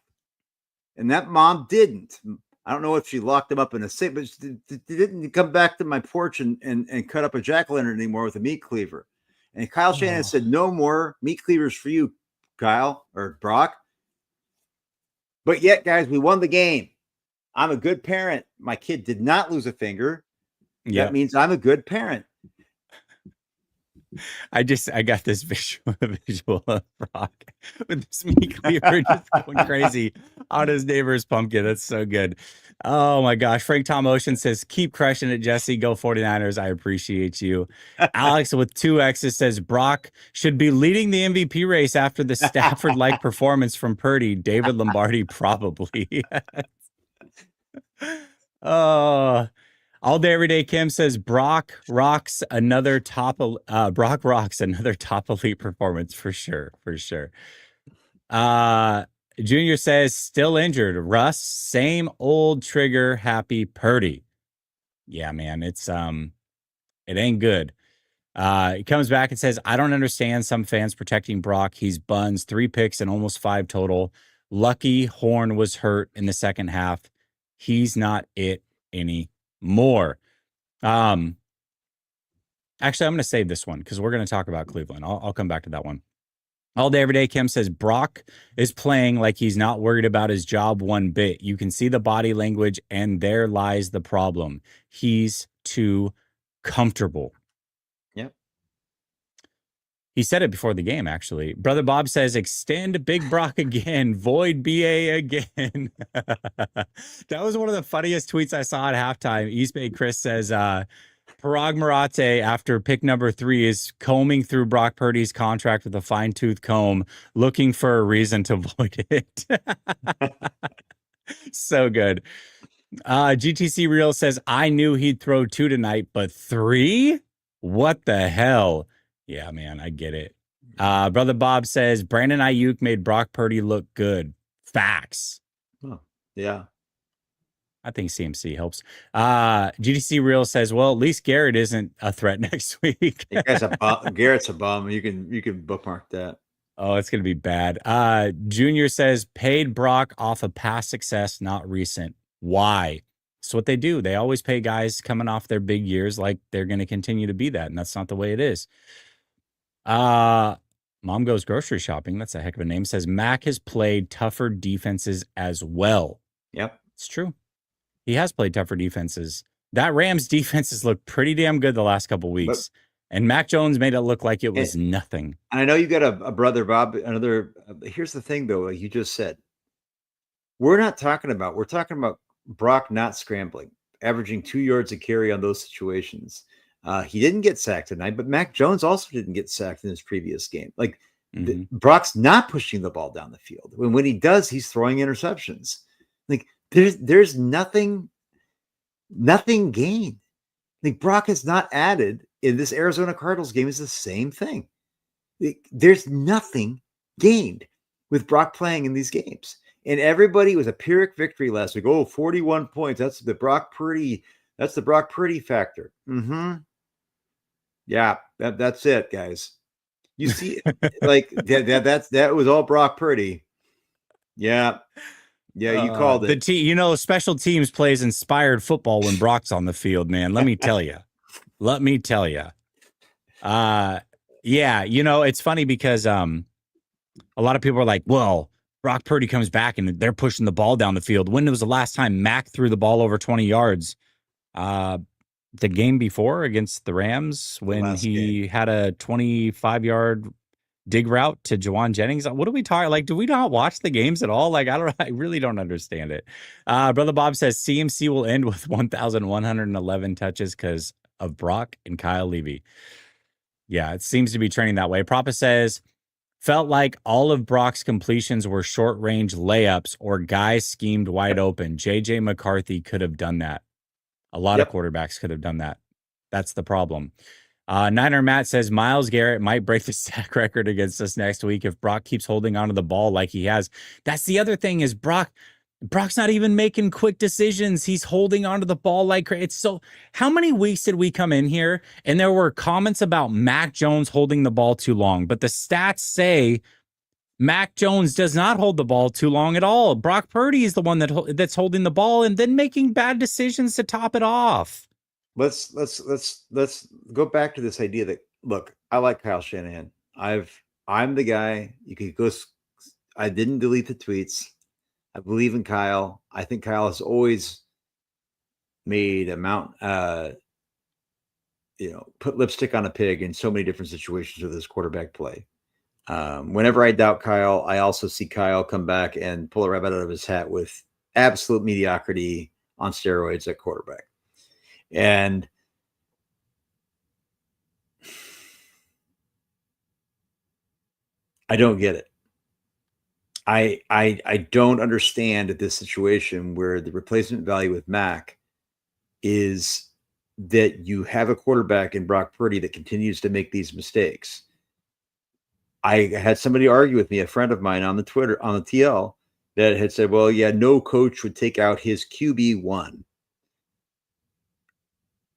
And that mom didn't. I don't know if she locked him up in a safe, but she didn't come back to my porch and cut up a jack-o'-lantern anymore with a meat cleaver. And Kyle Shanahan said, no more meat cleavers for you, Kyle or Brock. But yet, guys, we won the game. I'm a good parent. My kid did not lose a finger. That Yep. means I'm a good parent. I got this visual of Brock with this meat cleaver just going crazy on his neighbor's pumpkin. That's so good. Oh my gosh. Frank Tom Ocean says, keep crushing it, Jesse. Go 49ers. I appreciate you. Alex with 2X's says, Brock should be leading the MVP race after the Stafford-like performance from Purdy. David Lombardi, probably. Oh, all day, every day. Kim says Brock rocks another top elite performance for sure, for sure. Junior says still injured. Russ, same old trigger happy Purdy. Yeah, man, it ain't good. He comes back and says, I don't understand some fans protecting Brock. He's buns, 3 picks and almost 5 total. Lucky Horn was hurt in the second half. He's not it anymore. Actually, I'm going to save this one because we're going to talk about Cleveland. I'll come back to that one. All day, every day, Kim says Brock is playing like he's not worried about his job one bit. You can see the body language, and there lies the problem. He's too comfortable. Yep. He said it before the game, actually. Brother Bob says, extend Big Brock again. Void BA again. That was one of the funniest tweets I saw at halftime. East Bay Chris says, Parag Marate, after pick number 3, is combing through Brock Purdy's contract with a fine-tooth comb, looking for a reason to void it. So good. GTC Real says, I knew he'd throw 2 tonight, but 3? What the hell? Yeah, man, I get it. Brother Bob says, Brandon Ayuk made Brock Purdy look good. Facts. Oh, yeah. I think CMC helps. GDC Real says, well, at least Garrett isn't a threat next week. Garrett's a bum. You can bookmark that. Oh, it's going to be bad. Junior says, paid Brock off of past success, not recent. Why? It's what they do. They always pay guys coming off their big years like they're going to continue to be that, and that's not the way it is. Mom Goes Grocery Shopping, that's a heck of a name, says Mac has played tougher defenses as well. Yep. It's true. He has played tougher defenses. That Rams defense has looked pretty damn good the last couple weeks. And Mac Jones made it look like it was nothing. And I know you got a brother, Bob, here's the thing, though, like you just said. We're talking about Brock not scrambling, averaging 2 yards a carry on those situations. He didn't get sacked tonight, but Mac Jones also didn't get sacked in his previous game. Like, Brock's not pushing the ball down the field. When he does, he's throwing interceptions. Like, there's nothing gained. Like, Brock has not added in this Arizona Cardinals game is the same thing. There's nothing gained with Brock playing in these games. And everybody was a Pyrrhic victory last week. Oh, 41 points. That's the Brock Purdy factor. Yeah, that's it, guys. You see, like that was all Brock Purdy. Yeah. Yeah, you called it. Special teams plays inspired football when Brock's on the field, man. Let me tell you. Yeah, it's funny because a lot of people are like, well, Brock Purdy comes back and they're pushing the ball down the field. When was the last time Mac threw the ball over 20 yards? The game before against the Rams when he had a 25-yard dig route to Jawan Jennings. What are we talking? Like, do we not watch the games at all? Like, I really don't understand it. Brother Bob says CMC will end with 1,111 touches because of Brock and Kyle Levy. Yeah, it seems to be trending that way. Propa says, felt like all of Brock's completions were short-range layups or guys schemed wide open. JJ McCarthy could have done that. A lot of quarterbacks could have done that. That's the problem. Niner Matt says Myles Garrett might break the sack record against us next week if Brock keeps holding onto the ball like he has. That's the other thing is Brock's not even making quick decisions. He's holding onto the ball like it's so. How many weeks did we come in here and there were comments about Mac Jones holding the ball too long, but the stats say Mac Jones does not hold the ball too long at all. Brock Purdy is the one that's holding the ball and then making bad decisions to top it off. Let's go back to this idea that, look, I like Kyle Shanahan. I'm the guy. You could go. I didn't delete the tweets. I believe in Kyle. I think Kyle has always made put lipstick on a pig in so many different situations with his quarterback play. Whenever I doubt Kyle, I also see Kyle come back and pull a rabbit out of his hat with absolute mediocrity on steroids at quarterback. And I don't get it. I don't understand this situation where the replacement value with Mac is that you have a quarterback in Brock Purdy that continues to make these mistakes. I had somebody argue with me, a friend of mine on the Twitter, on the TL, that had said, well, yeah, no coach would take out his QB1.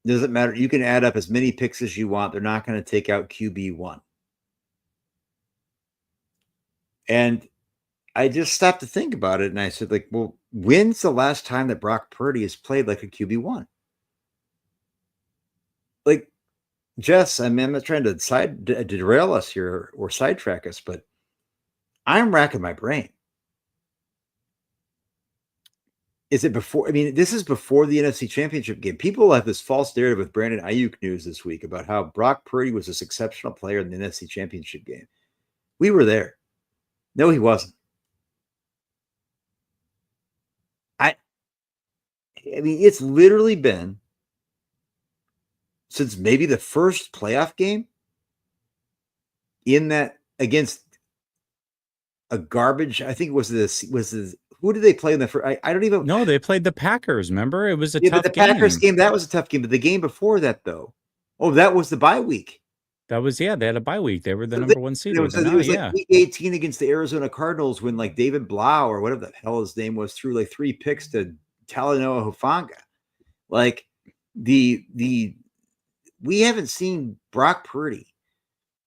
Doesn't matter. You can add up as many picks as you want. They're not going to take out QB1. And I just stopped to think about it. And I said, like, well, when's the last time that Brock Purdy has played like a QB1? Like, Jess, I mean, I'm not trying to derail us here or sidetrack us, but I'm racking my brain. Is it before? I mean, this is before the NFC Championship game. People have this false narrative with Brandon Ayuk news this week about how Brock Purdy was this exceptional player in the NFC Championship game. We were there. No, he wasn't. I mean, it's literally been since maybe the first playoff game in that against a garbage. I think it was who did they play in the first? I don't even know. They played the Packers. Remember, it was a tough game. Packers game, that was a tough game. But the game before that, though, that was the bye week. That was, they had a bye week. They were the number one seed. It was like week 18 against the Arizona Cardinals when like David Blau or whatever the hell his name was threw like 3 picks to Talanoa Hufanga. Like we haven't seen Brock Purdy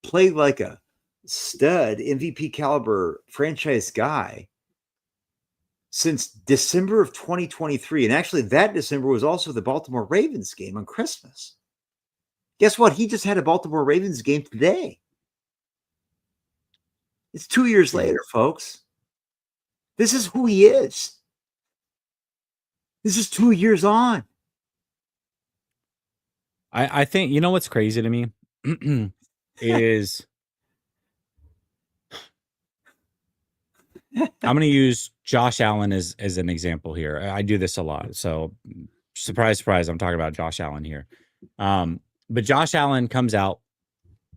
play like a stud MVP caliber franchise guy since December of 2023. And actually that December was also the Baltimore Ravens game on Christmas. Guess what? He just had a Baltimore Ravens game today. It's 2 years later, folks. This is who he is. This is 2 years on. I think, you know what's crazy to me is I'm going to use Josh Allen as an example here. I do this a lot. So surprise, surprise, I'm talking about Josh Allen here. But Josh Allen comes out,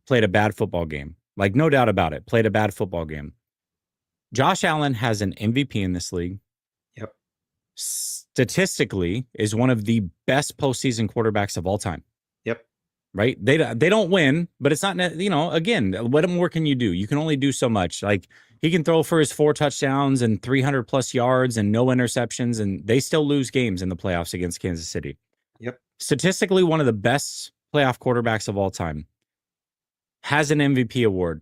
played a bad football game. Like, no doubt about it, played a bad football game. Josh Allen has an MVP in this league. Yep. Statistically, is one of the best postseason quarterbacks of all time. Yep. Right? They don't win, but it's not, again, what more can you do? You can only do so much. Like, he can throw for his 4 touchdowns and 300 plus yards and no interceptions, and they still lose games in the playoffs against Kansas City. Yep. Statistically, one of the best playoff quarterbacks of all time, has an MVP award,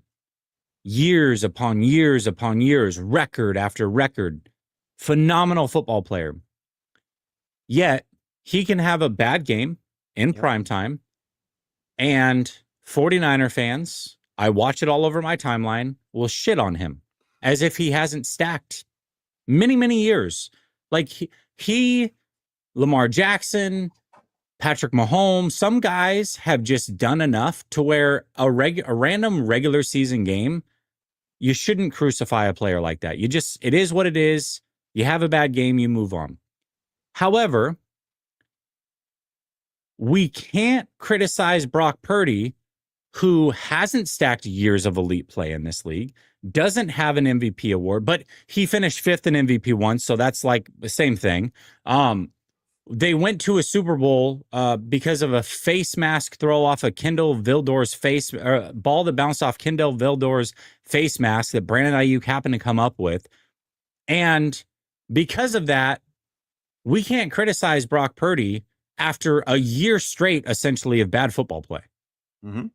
years upon years upon years, record after record, phenomenal football player. Yet he can have a bad game in prime time, and 49er fans, I watch it all over my timeline, will shit on him as if he hasn't stacked many, many years. Like he Lamar Jackson, Patrick Mahomes, some guys have just done enough to where a random regular season game, you shouldn't crucify a player like that. It is what it is. You have a bad game, you move on. However, we can't criticize Brock Purdy, who hasn't stacked years of elite play in this league, doesn't have an MVP award, but he finished 5th in MVP once, so that's like the same thing. They went to a Super Bowl because of a face mask throw off of Kendall Vildor's face, ball that bounced off Kendall Vildor's face mask that Brandon Ayuk happened to come up with. And because of that, we can't criticize Brock Purdy after a year straight, essentially, of bad football play. Mm-hmm.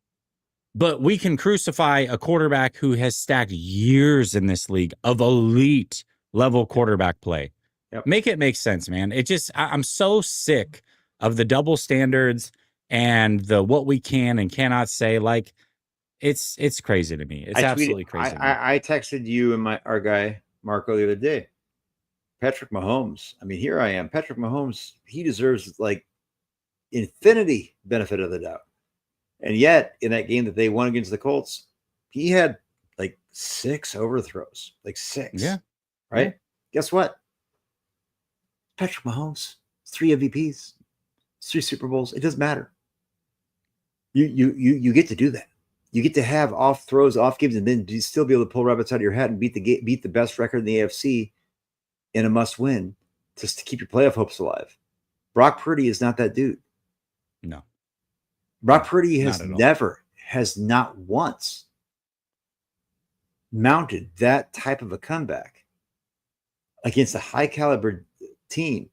But we can crucify a quarterback who has stacked years in this league of elite level quarterback play. Yep. Make it make sense, man. It just, I'm so sick of the double standards and the what we can and cannot say. Like, it's crazy to me. It's absolutely crazy. I texted you and our guy Marco the other day. Patrick Mahomes. I mean, here I am. Patrick Mahomes, he deserves like infinity benefit of the doubt. And yet, in that game that they won against the Colts, he had like 6 overthrows, like 6. Yeah. Right? Yeah. Guess what? Patrick Mahomes, 3 MVPs, 3 Super Bowls. It doesn't matter. You get to do that. You get to have off throws, off games, and then you still be able to pull rabbits out of your hat and beat the best record in the AFC in a must win just to keep your playoff hopes alive. Brock Purdy is not that dude. No. Brock Purdy has not once mounted that type of a comeback against a high caliber team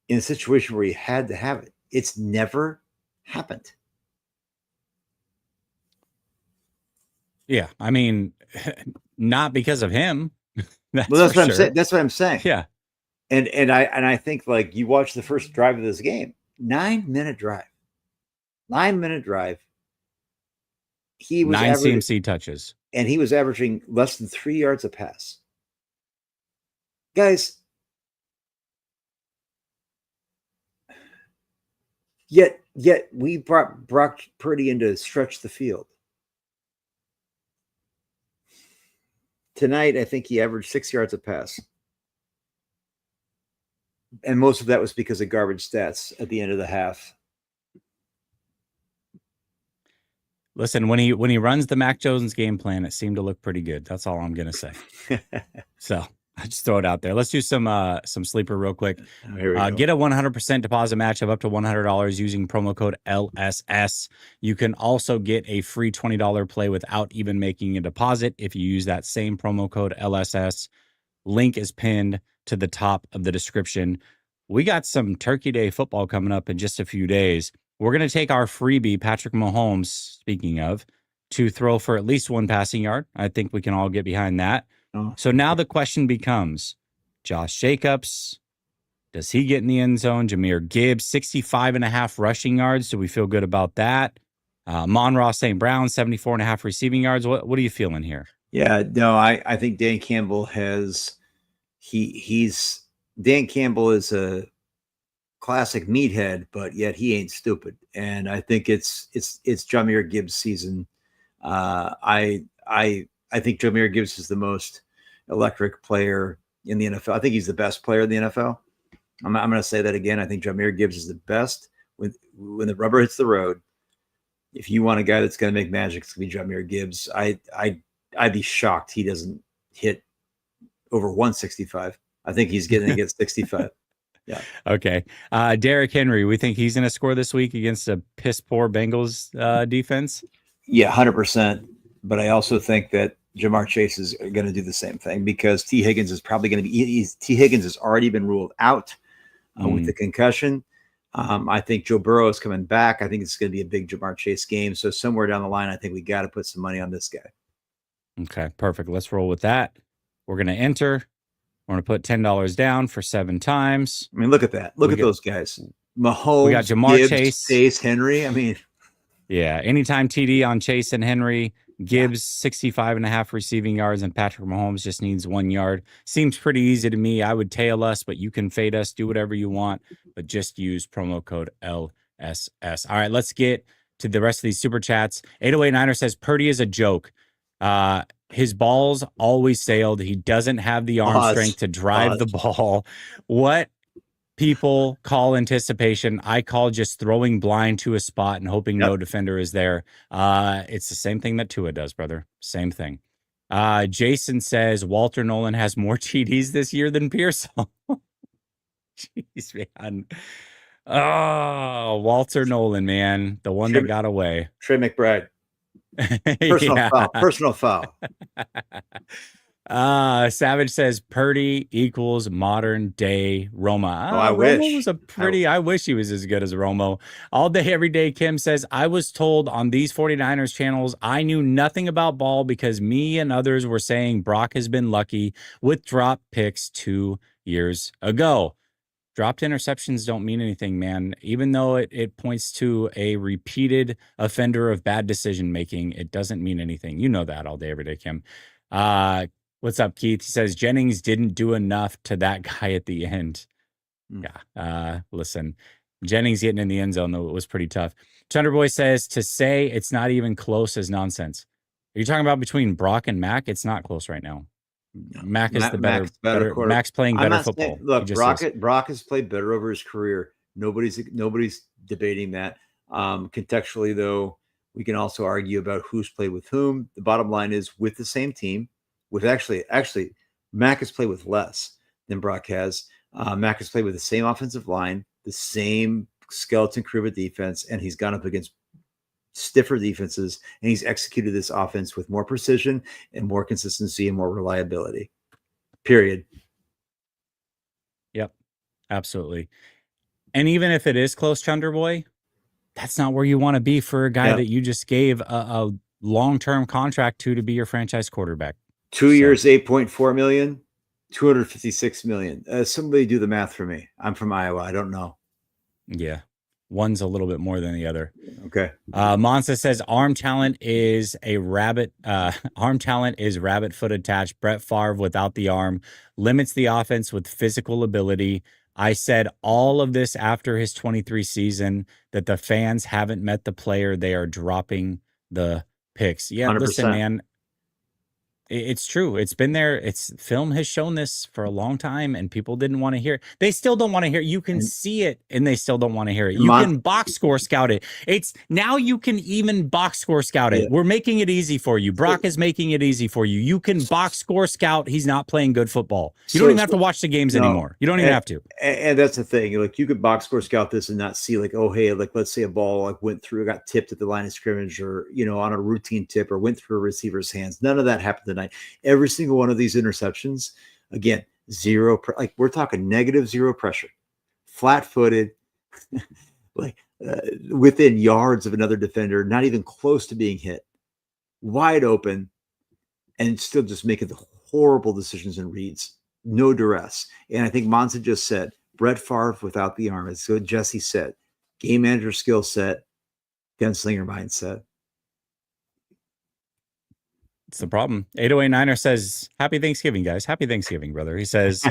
in a situation where he had to have it. It's never happened. Yeah, I mean, not because of him. That's what I'm saying. That's what I'm saying. Yeah, and I think like you watch the first drive of this game, 9-minute drive. 9-minute drive. He was 9 CMC touches, and he was averaging less than 3 yards a pass. Guys, yet we brought Brock Purdy in to stretch the field. Tonight, I think he averaged 6 yards a pass. And most of that was because of garbage stats at the end of the half. Listen, when he runs the Mac Jones game plan, it seemed to look pretty good. That's all I'm gonna say. So I just throw it out there. Let's do some sleeper real quick. Get a 100% deposit match of up to $100 using promo code LSS. You can also get a free $20 play without even making a deposit if you use that same promo code LSS. Link is pinned to the top of the description. We got some Turkey Day football coming up in just a few days. We're going to take our freebie, Patrick Mahomes, speaking of, to throw for at least 1 passing yard. I think we can all get behind that. So now the question becomes, Josh Jacobs, does he get in the end zone? Jahmyr Gibbs, 65.5 rushing yards. Do we feel good about that? Mon-Ra St. Brown, 74.5 receiving yards. What are you feeling here? Yeah, no, I think Dan Campbell Dan Campbell is a classic meathead, but yet he ain't stupid. And I think it's Jahmyr Gibbs' season. I think Jahmyr Gibbs is the most electric player in the NFL. I think he's the best player in the NFL. I'm going to say that again. I think Jahmyr Gibbs is the best when the rubber hits the road. If you want a guy that's going to make magic, it's going to be Jahmyr Gibbs. I'd be shocked he doesn't hit over 165. I think he's getting to get 65. Yeah. Okay. Derrick Henry, we think he's going to score this week against a piss poor Bengals defense. Yeah, 100%. But I also think that Jamar Chase is going to do the same thing because T. Higgins is probably going to be. T. Higgins has already been ruled out with the concussion. I think Joe Burrow is coming back. I think it's going to be a big Jamar Chase game. So somewhere down the line, I think we got to put some money on this guy. Okay, perfect. Let's roll with that. We're going to enter. We're going to put $10 down for 7 times. I mean, look at that. Look at those guys. Mahomes, we got Jamar Gibbs, Chase, Henry. I mean, yeah, anytime TD on Chase and Henry. Gibbs, 65.5 receiving yards, and Patrick Mahomes just needs 1 yard. Seems pretty easy to me. I would tail us, but you can fade us. Do whatever you want, but just use promo code LSS. All right, let's get to the rest of these super chats. 808 Niner says, Purdy is a joke. His balls always sailed. He doesn't have the arm strength to drive the ball. What people call anticipation, I call just throwing blind to a spot and hoping no defender is there. It's the same thing that Tua does, brother. Same thing. Jason says Walter Nolan has more TDs this year than Pearsall. Jeez, man. Oh, Walter Nolan, man. The one that got away. Trey McBride. Personal foul. Savage says Purdy equals modern day Roma. I Romo wish. Was a pretty. I wish he was as good as Romo. All day, every day. Kim says, I was told on these 49ers channels I knew nothing about ball because me and others were saying Brock has been lucky with drop picks 2 years ago. Dropped interceptions don't mean anything, man. Even though it points to a repeated offender of bad decision making, it doesn't mean anything. You know that all day, every day, Kim. What's up, Keith? He says Jennings didn't do enough to that guy at the end. Yeah. Listen, Jennings getting in the end zone though was pretty tough. Chunderboy says to say it's not even close as nonsense. Are you talking about between Brock and Mac? It's not close right now. Mac is the better quarter. Mac's playing better not football. Saying, look, Brock has played better over his career. Nobody's debating that. Contextually, though, we can also argue about who's played with whom. The bottom line is with the same team, with actually, Mac has played with less than Brock has. Mac has played with the same offensive line, the same skeleton crew of defense, and he's gone up against stiffer defenses, and he's executed this offense with more precision and more consistency and more reliability. Period. Yep, absolutely. And even if it is close, Chunderboy, that's not where you want to be for a guy that you just gave a long-term contract to be your franchise quarterback. 2 years, $8.4 million, $256 million. Somebody do the math for me. I'm from Iowa. I don't know. Yeah. One's a little bit more than the other. Okay. Monza says arm talent is rabbit foot attached. Brett Favre without the arm limits the offense with physical ability. I said all of this after his 23 season that the fans haven't met the player. They are dropping the picks. Yeah, 100%. Listen, man. It's true. It's been there. Film has shown this for a long time, and people didn't want to hear it. They still don't want to hear it. You can see it, and they still don't want to hear it. You can box score scout it. It's now you can even box score scout it. We're making it easy for you. Brock is making it easy for you. You can box score scout. He's not playing good football. You don't even have to watch the games anymore. You don't even have to. And that's the thing. Like you could box score scout this and not see like, oh, hey, like let's say a ball like went through, got tipped at the line of scrimmage, or on a routine tip, or went through a receiver's hands. None of that happened tonight. Every single one of these interceptions, again, zero, like we're talking -0 pressure, flat-footed, like within yards of another defender, not even close to being hit, wide open, and still just making the horrible decisions and reads, no duress. And I think Monza just said, Brett Favre without the arm, as Jesse said, game manager skill set, gunslinger mindset. It's the problem. 808 says, happy Thanksgiving, guys. Happy Thanksgiving, brother. He says,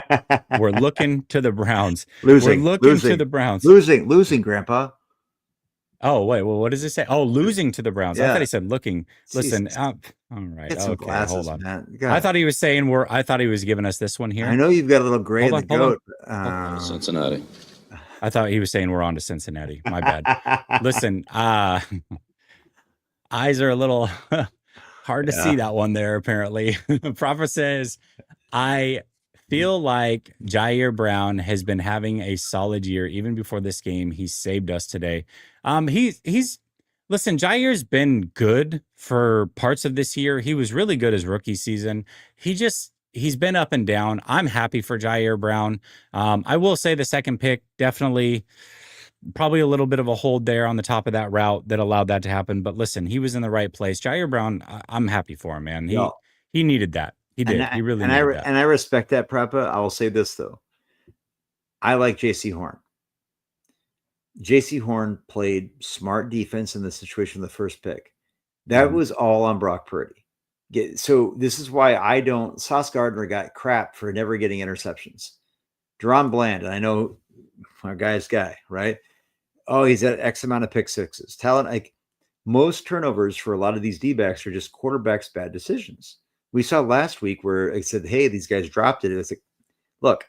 we're looking to the Browns. We're looking to the Browns. Losing, Grandpa. Oh, wait. Well, what does it say? Oh, losing to the Browns. Yeah. I thought he said looking. Listen. All right. Okay, glasses, hold on. Man. I thought he was saying I thought he was giving us this one here. I know you've got a little gray in the goat. Cincinnati. I thought he was saying we're on to Cincinnati. My bad. Listen, eyes are a little hard to see that one there, apparently. Prophet says, I feel like Jair Brown has been having a solid year. Even before this game, he saved us today. Listen, Jair's been good for parts of this year. He was really good his rookie season. He's been up and down. I'm happy for Jair Brown. I will say the second pick, definitely probably a little bit of a hold there on the top of that route that allowed that to happen. But listen, he was in the right place. Jair Brown, I'm happy for him, man. He needed that. He did. He really needed that. And I respect that, Prepa. I will say this, though. I like J.C. Horn. J.C. Horn played smart defense in the situation of the first pick. That was all on Brock Purdy. So this is why Sauce Gardner got crap for never getting interceptions. Deron Bland, and I know our guy's guy, right? Oh, he's at X amount of pick sixes. Talent, like most turnovers for a lot of these D-backs are just quarterbacks' bad decisions. We saw last week where I said, hey, these guys dropped it. It was like, look,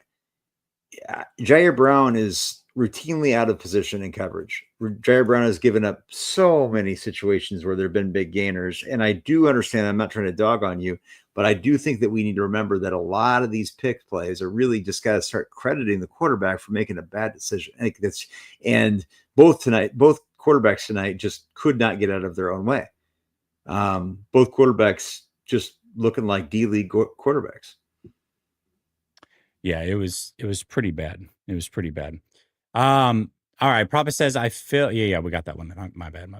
Jair Brown is routinely out of position in coverage. Jair Brown has given up so many situations where there have been big gainers. And I do understand, I'm not trying to dog on you, but I do think that we need to remember that a lot of these pick plays are really just got to start crediting the quarterback for making a bad decision. And both quarterbacks tonight just could not get out of their own way. Both quarterbacks just looking like D-League quarterbacks. Yeah, it was pretty bad. It was pretty bad. All right. Prophet says, I feel, yeah, we got that one. My bad.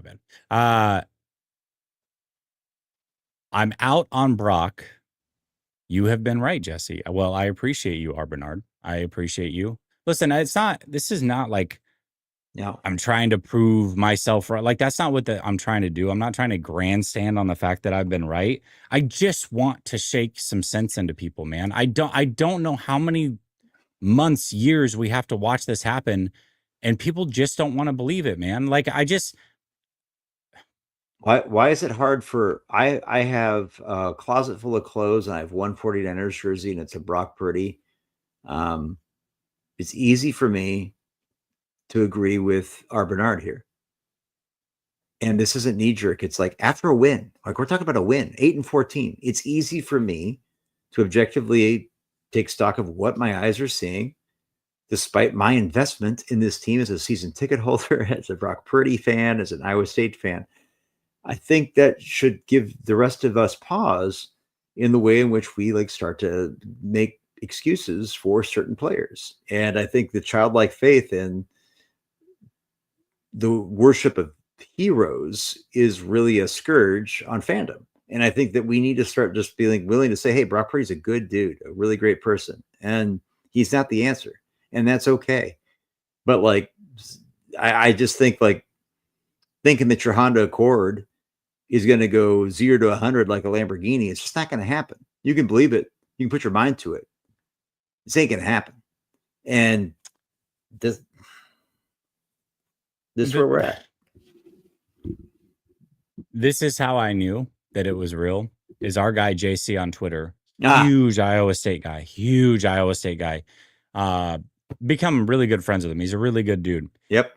I'm out on Brock. You have been right, Jesse. Well, I appreciate you, R. Bernard. I appreciate you. Listen, this is not like Yeah. I'm trying to prove myself right. Like, that's not what I'm trying to do. I'm not trying to grandstand on the fact that I've been right. I just want to shake some sense into people, man. I don't know how many months, years we have to watch this happen, and people just don't want to believe it, man. Like, Why is it hard for I have a closet full of clothes and I have one 49ers jersey and it's a Brock Purdy. Um, it's easy for me to agree with our Bernard here. And this isn't knee jerk. It's like after a win, like we're talking about a win, 8-14. It's easy for me to objectively take stock of what my eyes are seeing, despite my investment in this team as a season ticket holder, as a Brock Purdy fan, as an Iowa State fan. I think that should give the rest of us pause in the way in which we like start to make excuses for certain players. And I think the childlike faith in the worship of heroes is really a scourge on fandom. And I think that we need to start just feeling willing to say, hey, Brock Purdy's a good dude, a really great person. And he's not the answer. And that's okay. But like, I just think like thinking that your Honda Accord is going to go 0 to 100 like a Lamborghini, it's just not going to happen. You can believe it. You can put your mind to it. This ain't going to happen. And this is where we're at. This is how I knew that it was real. Is our guy JC on Twitter, huge Iowa State guy, become really good friends with him. He's a really good dude. Yep.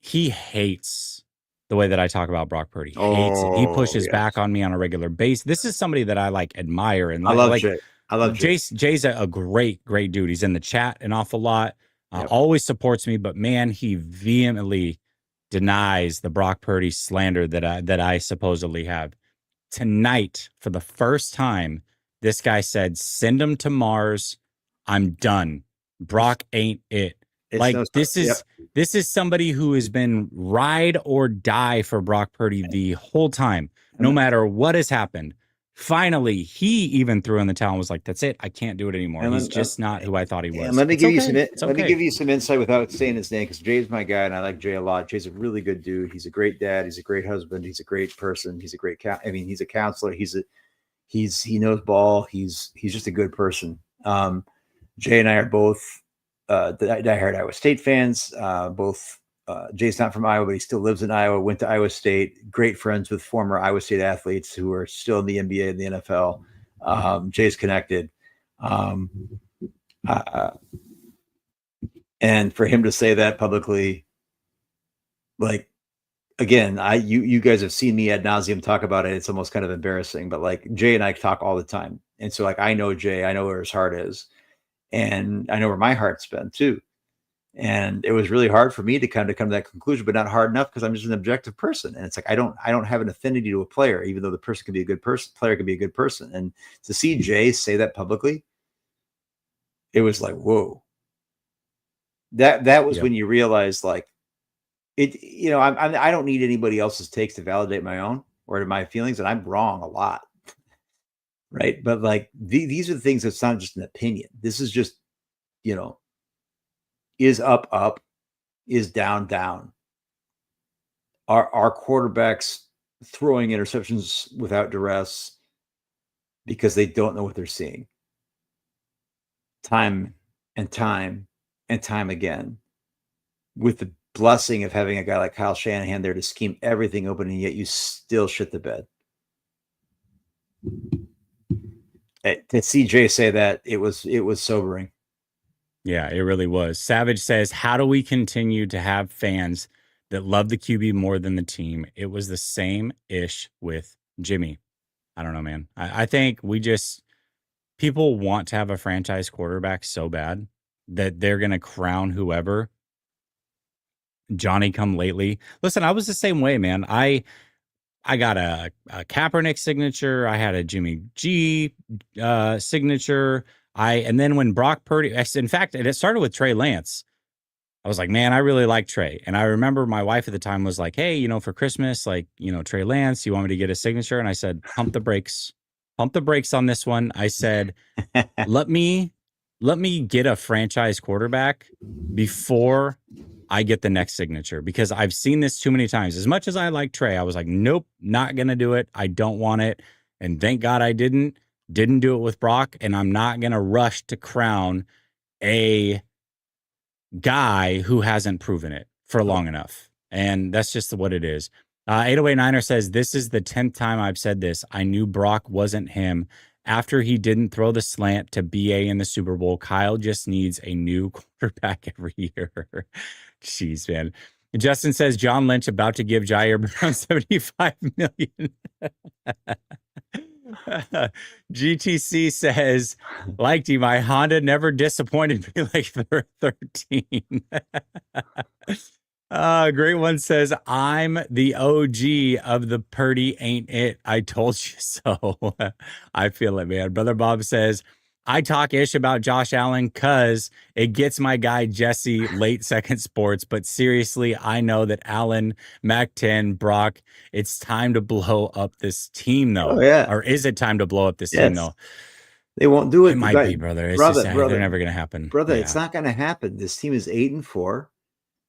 He hates the way that I talk about Brock Purdy. Hates it. He pushes back on me on a regular basis. This is somebody that I like admire and I love like. Jay. I love Jay. Jay's a great dude. He's in the chat an awful lot. Always supports me, but man, he vehemently denies the Brock Purdy slander that I supposedly have. Tonight, for the first time, this guy said, "Send him to Mars. I'm done. Brock ain't it." This is somebody who has been ride or die for Brock Purdy the whole time, no matter what has happened. Finally, he even threw in the towel and was like, "That's it. I can't do it anymore. He's just not who I thought he was." And let me give you some insight without saying his name, because Jay's my guy and I like Jay a lot. Jay's a really good dude. He's a great dad. He's a great husband. He's a great person. He's a great he's a counselor. He knows ball. He's just a good person. Jay and I are both diehard Iowa State fans. Jay's not from Iowa, but he still lives in Iowa, went to Iowa State, great friends with former Iowa State athletes who are still in the NBA and the NFL. Jay's connected. And for him to say that publicly, like, again, you guys have seen me ad nauseum talk about it. It's almost kind of embarrassing, but like Jay and I talk all the time. And so like, I know Jay, I know where his heart is, and I know where my heart's been too. And it was really hard for me to come to that conclusion, but not hard enough because I'm just an objective person. And it's like I don't have an affinity to a player, even though the person can be a good person, player can be a good person. And to see Jay say that publicly, it was like, whoa. That was when you realize like it, I don't need anybody else's takes to validate my own or to my feelings, and I'm wrong a lot. Right. But like these are the things that's not just an opinion. This is just, is up, is down. Our quarterbacks throwing interceptions without duress because they don't know what they're seeing. Time and time again, with the blessing of having a guy like Kyle Shanahan there to scheme everything open, and yet you still shit the bed. To see Jay say that, it was sobering. Yeah, it really was. Savage says, "How do we continue to have fans that love the QB more than the team?" It was the same ish with Jimmy. I don't know, man. I think people want to have a franchise quarterback so bad that they're going to crown whoever Johnny come lately. Listen, I was the same way, man. I got a Kaepernick signature. I had a Jimmy G signature. And then when Brock Purdy, in fact, it started with Trey Lance. I was like, man, I really like Trey. And I remember my wife at the time was like, hey, for Christmas, like, Trey Lance, you want me to get a signature? And I said, pump the brakes on this one. I said, let me get a franchise quarterback before I get the next signature, because I've seen this too many times. As much as I like Trey, I was like, nope, not going to do it. I don't want it. And thank God I didn't do it with Brock. And I'm not going to rush to crown a guy who hasn't proven it for long enough. And that's just what it is. 808 says, this is the 10th time I've said this. I knew Brock wasn't him. After he didn't throw the slant to BA in the Super Bowl, Kyle just needs a new quarterback every year. Jeez, man. Justin says, John Lynch about to give Jair Brown $75 million. GTC says, liked you. My Honda never disappointed me like 13. Great one says, I'm the OG of the Purdy ain't it. I told you so. I feel it, man. Brother Bob says, I talk ish about Josh Allen because it gets my guy Jesse late second sports. But seriously, I know that Allen, Mac 10, Brock, it's time to blow up this team, though. Oh, yeah. Or is it time to blow up this team, though? They won't do it. It might be, brother. It's just, they're never going to happen. Brother, it's not going to happen. This team is 8-4.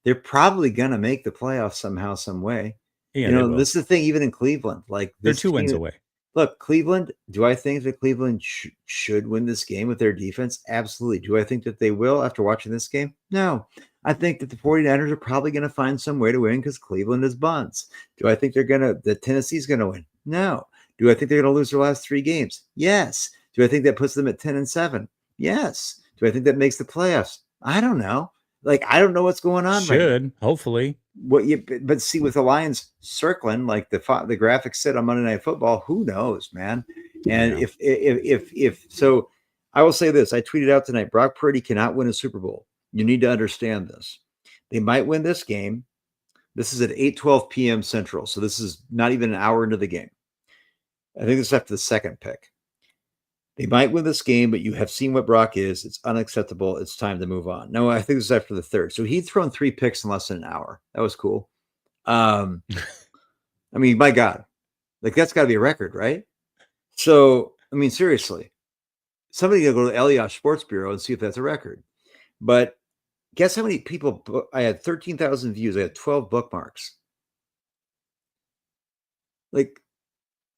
They're probably going to make the playoffs somehow, some way. Yeah, this is the thing, even in Cleveland. Like, they're 2 wins away. Look, Cleveland, do I think that Cleveland should win this game with their defense? Absolutely. Do I think that they will after watching this game? No. I think that the 49ers are probably going to find some way to win because Cleveland is buns. Do I think that Tennessee's going to win? No. Do I think they're going to lose their last 3 games? Yes. Do I think that puts them at 10-7? Yes. Do I think that makes the playoffs? I don't know. Like, I don't know what's going on. Should, hopefully. But see, with the Lions circling, like the graphics said on Monday Night Football, who knows, man? And if so, I will say this. I tweeted out tonight, Brock Purdy cannot win a Super Bowl. You need to understand this. They might win this game. This is at 8:12 p.m. Central. So this is not even an hour into the game. I think this is after the second pick. They might win this game, but you have seen what Brock is. It's unacceptable. It's time to move on. No, I think this is after the third. So he'd thrown 3 picks in less than an hour. That was cool. I mean, my God, like that's got to be a record, right? So, I mean, seriously, somebody can go to Elias Sports Bureau and see if that's a record. But guess how many people? I had 13,000 views. I had 12 bookmarks. Like,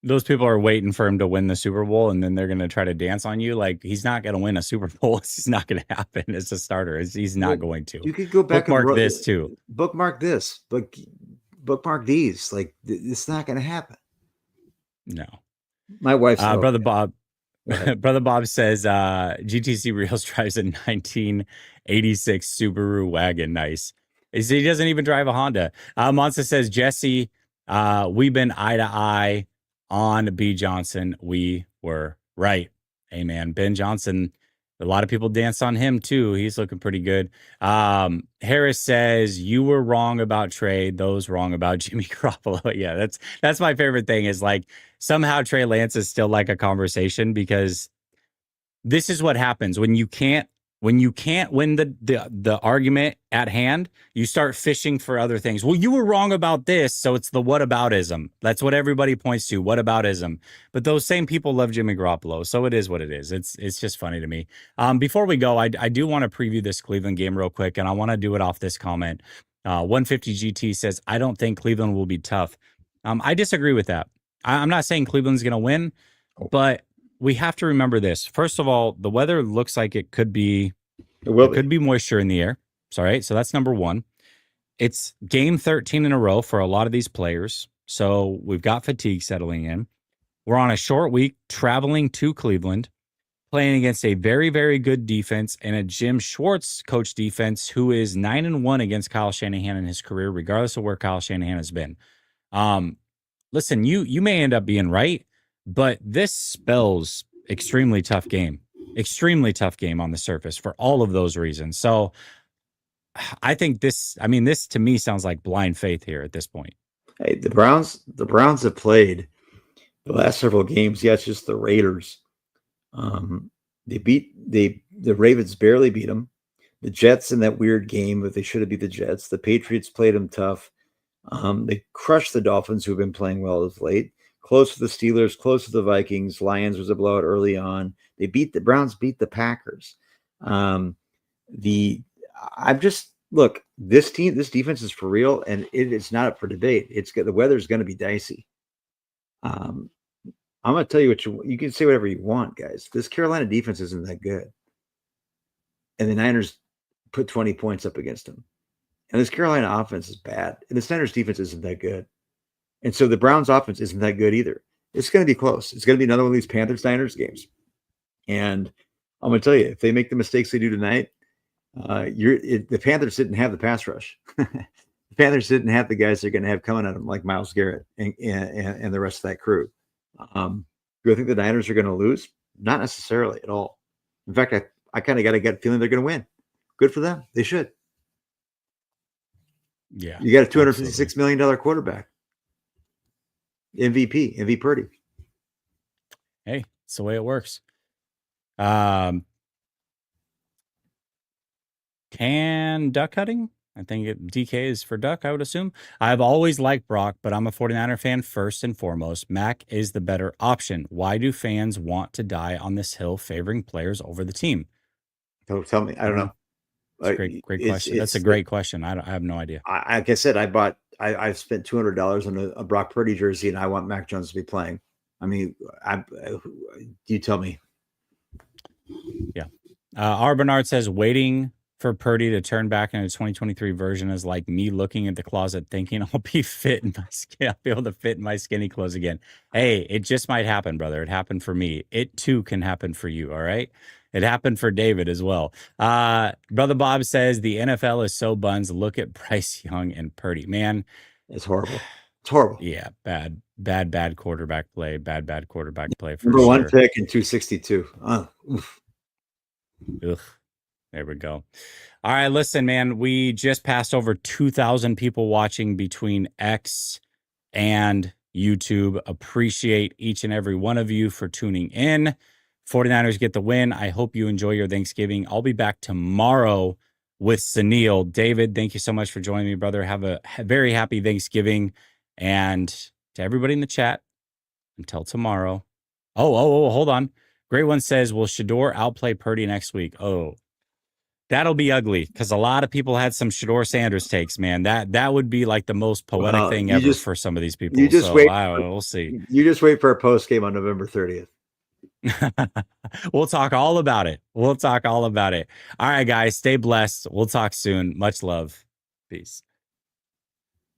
those people are waiting for him to win the Super Bowl, and then they're going to try to dance on you. Like, he's not going to win a Super Bowl. It's not going to happen as a starter. He's not going to. You could go back bookmark this too. Bookmark this, but bookmark these. Like, it's not going to happen. No. My wife's brother Bob. Brother Bob says GTC Reels drives a 1986 Subaru wagon. Nice. He doesn't even drive a Honda. Monza says, Jesse, we've been eye to eye on B. Johnson. We were right. Hey, man. Ben Johnson, a lot of people danced on him, too. He's looking pretty good. Harris says, you were wrong about Trey. Those wrong about Jimmy Garoppolo. Yeah, that's my favorite thing is like somehow Trey Lance is still like a conversation because this is what happens when you can't win the argument at hand, you start fishing for other things. Well, you were wrong about this, so it's the whataboutism. That's what everybody points to, whataboutism. But those same people love Jimmy Garoppolo, so it is what it is. It's just funny to me. Before we go, I do want to preview this Cleveland game real quick, and I want to do it off this comment. 150 GT says, I don't think Cleveland will be tough. I disagree with that. I'm not saying Cleveland's going to win, but we have to remember this. First of all, the weather looks like it could be moisture in the air. Sorry, so that's number one. It's game 13 in a row for a lot of these players. So we've got fatigue settling in. We're on a short week traveling to Cleveland, playing against a very, very good defense and a Jim Schwartz coach defense who is 9-1 against Kyle Shanahan in his career, regardless of where Kyle Shanahan has been. Listen, you may end up being right, but this spells extremely tough game on the surface for all of those reasons. So I think this to me sounds like blind faith here at this point. Hey, the Browns have played the last several games. Yeah, it's just the Raiders. The Ravens barely beat them. The Jets in that weird game, but they should have beat the Jets. The Patriots played them tough. They crushed the Dolphins, who have been playing well of late. Close to the Steelers, close to the Vikings. Lions was a blowout early on. The Browns beat the Packers. I'm just look, this defense is for real, and it is not up for debate. The weather's going to be dicey. I'm going to tell you what you can say whatever you want, guys. This Carolina defense isn't that good, and the Niners put 20 points up against them. And this Carolina offense is bad, and the Niners defense isn't that good, and so the Browns offense isn't that good either. It's going to be close. It's going to be another one of these Panthers-Niners games, and I'm going to tell you, if they make the mistakes they do tonight, the Panthers didn't have the pass rush. The Panthers didn't have the guys they're going to have coming at them like Myles Garrett and the rest of that crew. Do I think the Niners are going to lose? Not necessarily at all. In fact, I kind of got a gut feeling they're going to win. Good for them. They should. Yeah. You got a $256 million quarterback. MV Purdy. Hey, it's the way it works. Can duck hunting? I think DK is for duck, I would assume. I've always liked Brock, but I'm a 49er fan first and foremost. Mac is the better option. Why do fans want to die on this hill favoring players over the team? Don't tell me. I don't know. That's a great question. That's a great question. I have no idea. Like I said, I've spent $200 on a Brock Purdy jersey, and I want Mac Jones to be playing. I mean, you tell me. Yeah. R. Bernard says waiting for Purdy to turn back in a 2023 version is like me looking at the closet thinking I'll be fit in my skin. I'll be able to fit in my skinny clothes again. Hey, it just might happen, brother. It happened for me. It too can happen for you. All right. It happened for David as well. Brother Bob says the NFL is so buns. Look at Bryce Young and Purdy. Man, it's horrible. It's horrible. Yeah, bad quarterback play. Bad quarterback play for number sure. One pick in 262. Ugh. There we go. All right, listen, man. We just passed over 2,000 people watching between X and YouTube. Appreciate each and every one of you for tuning in. 49ers get the win. I hope you enjoy your Thanksgiving. I'll be back tomorrow with Sunil. David, thank you so much for joining me, brother. Have a very happy Thanksgiving. And to everybody in the chat, until tomorrow. Oh, hold on. Great One says, will Shador outplay Purdy next week? Oh, that'll be ugly because a lot of people had some Shador Sanders takes, man. That would be like the most poetic thing ever for some of these people. We'll see. You just wait for a post game on November 30th. We'll talk all about it. All right, guys, stay blessed. We'll talk soon. Much love. Peace.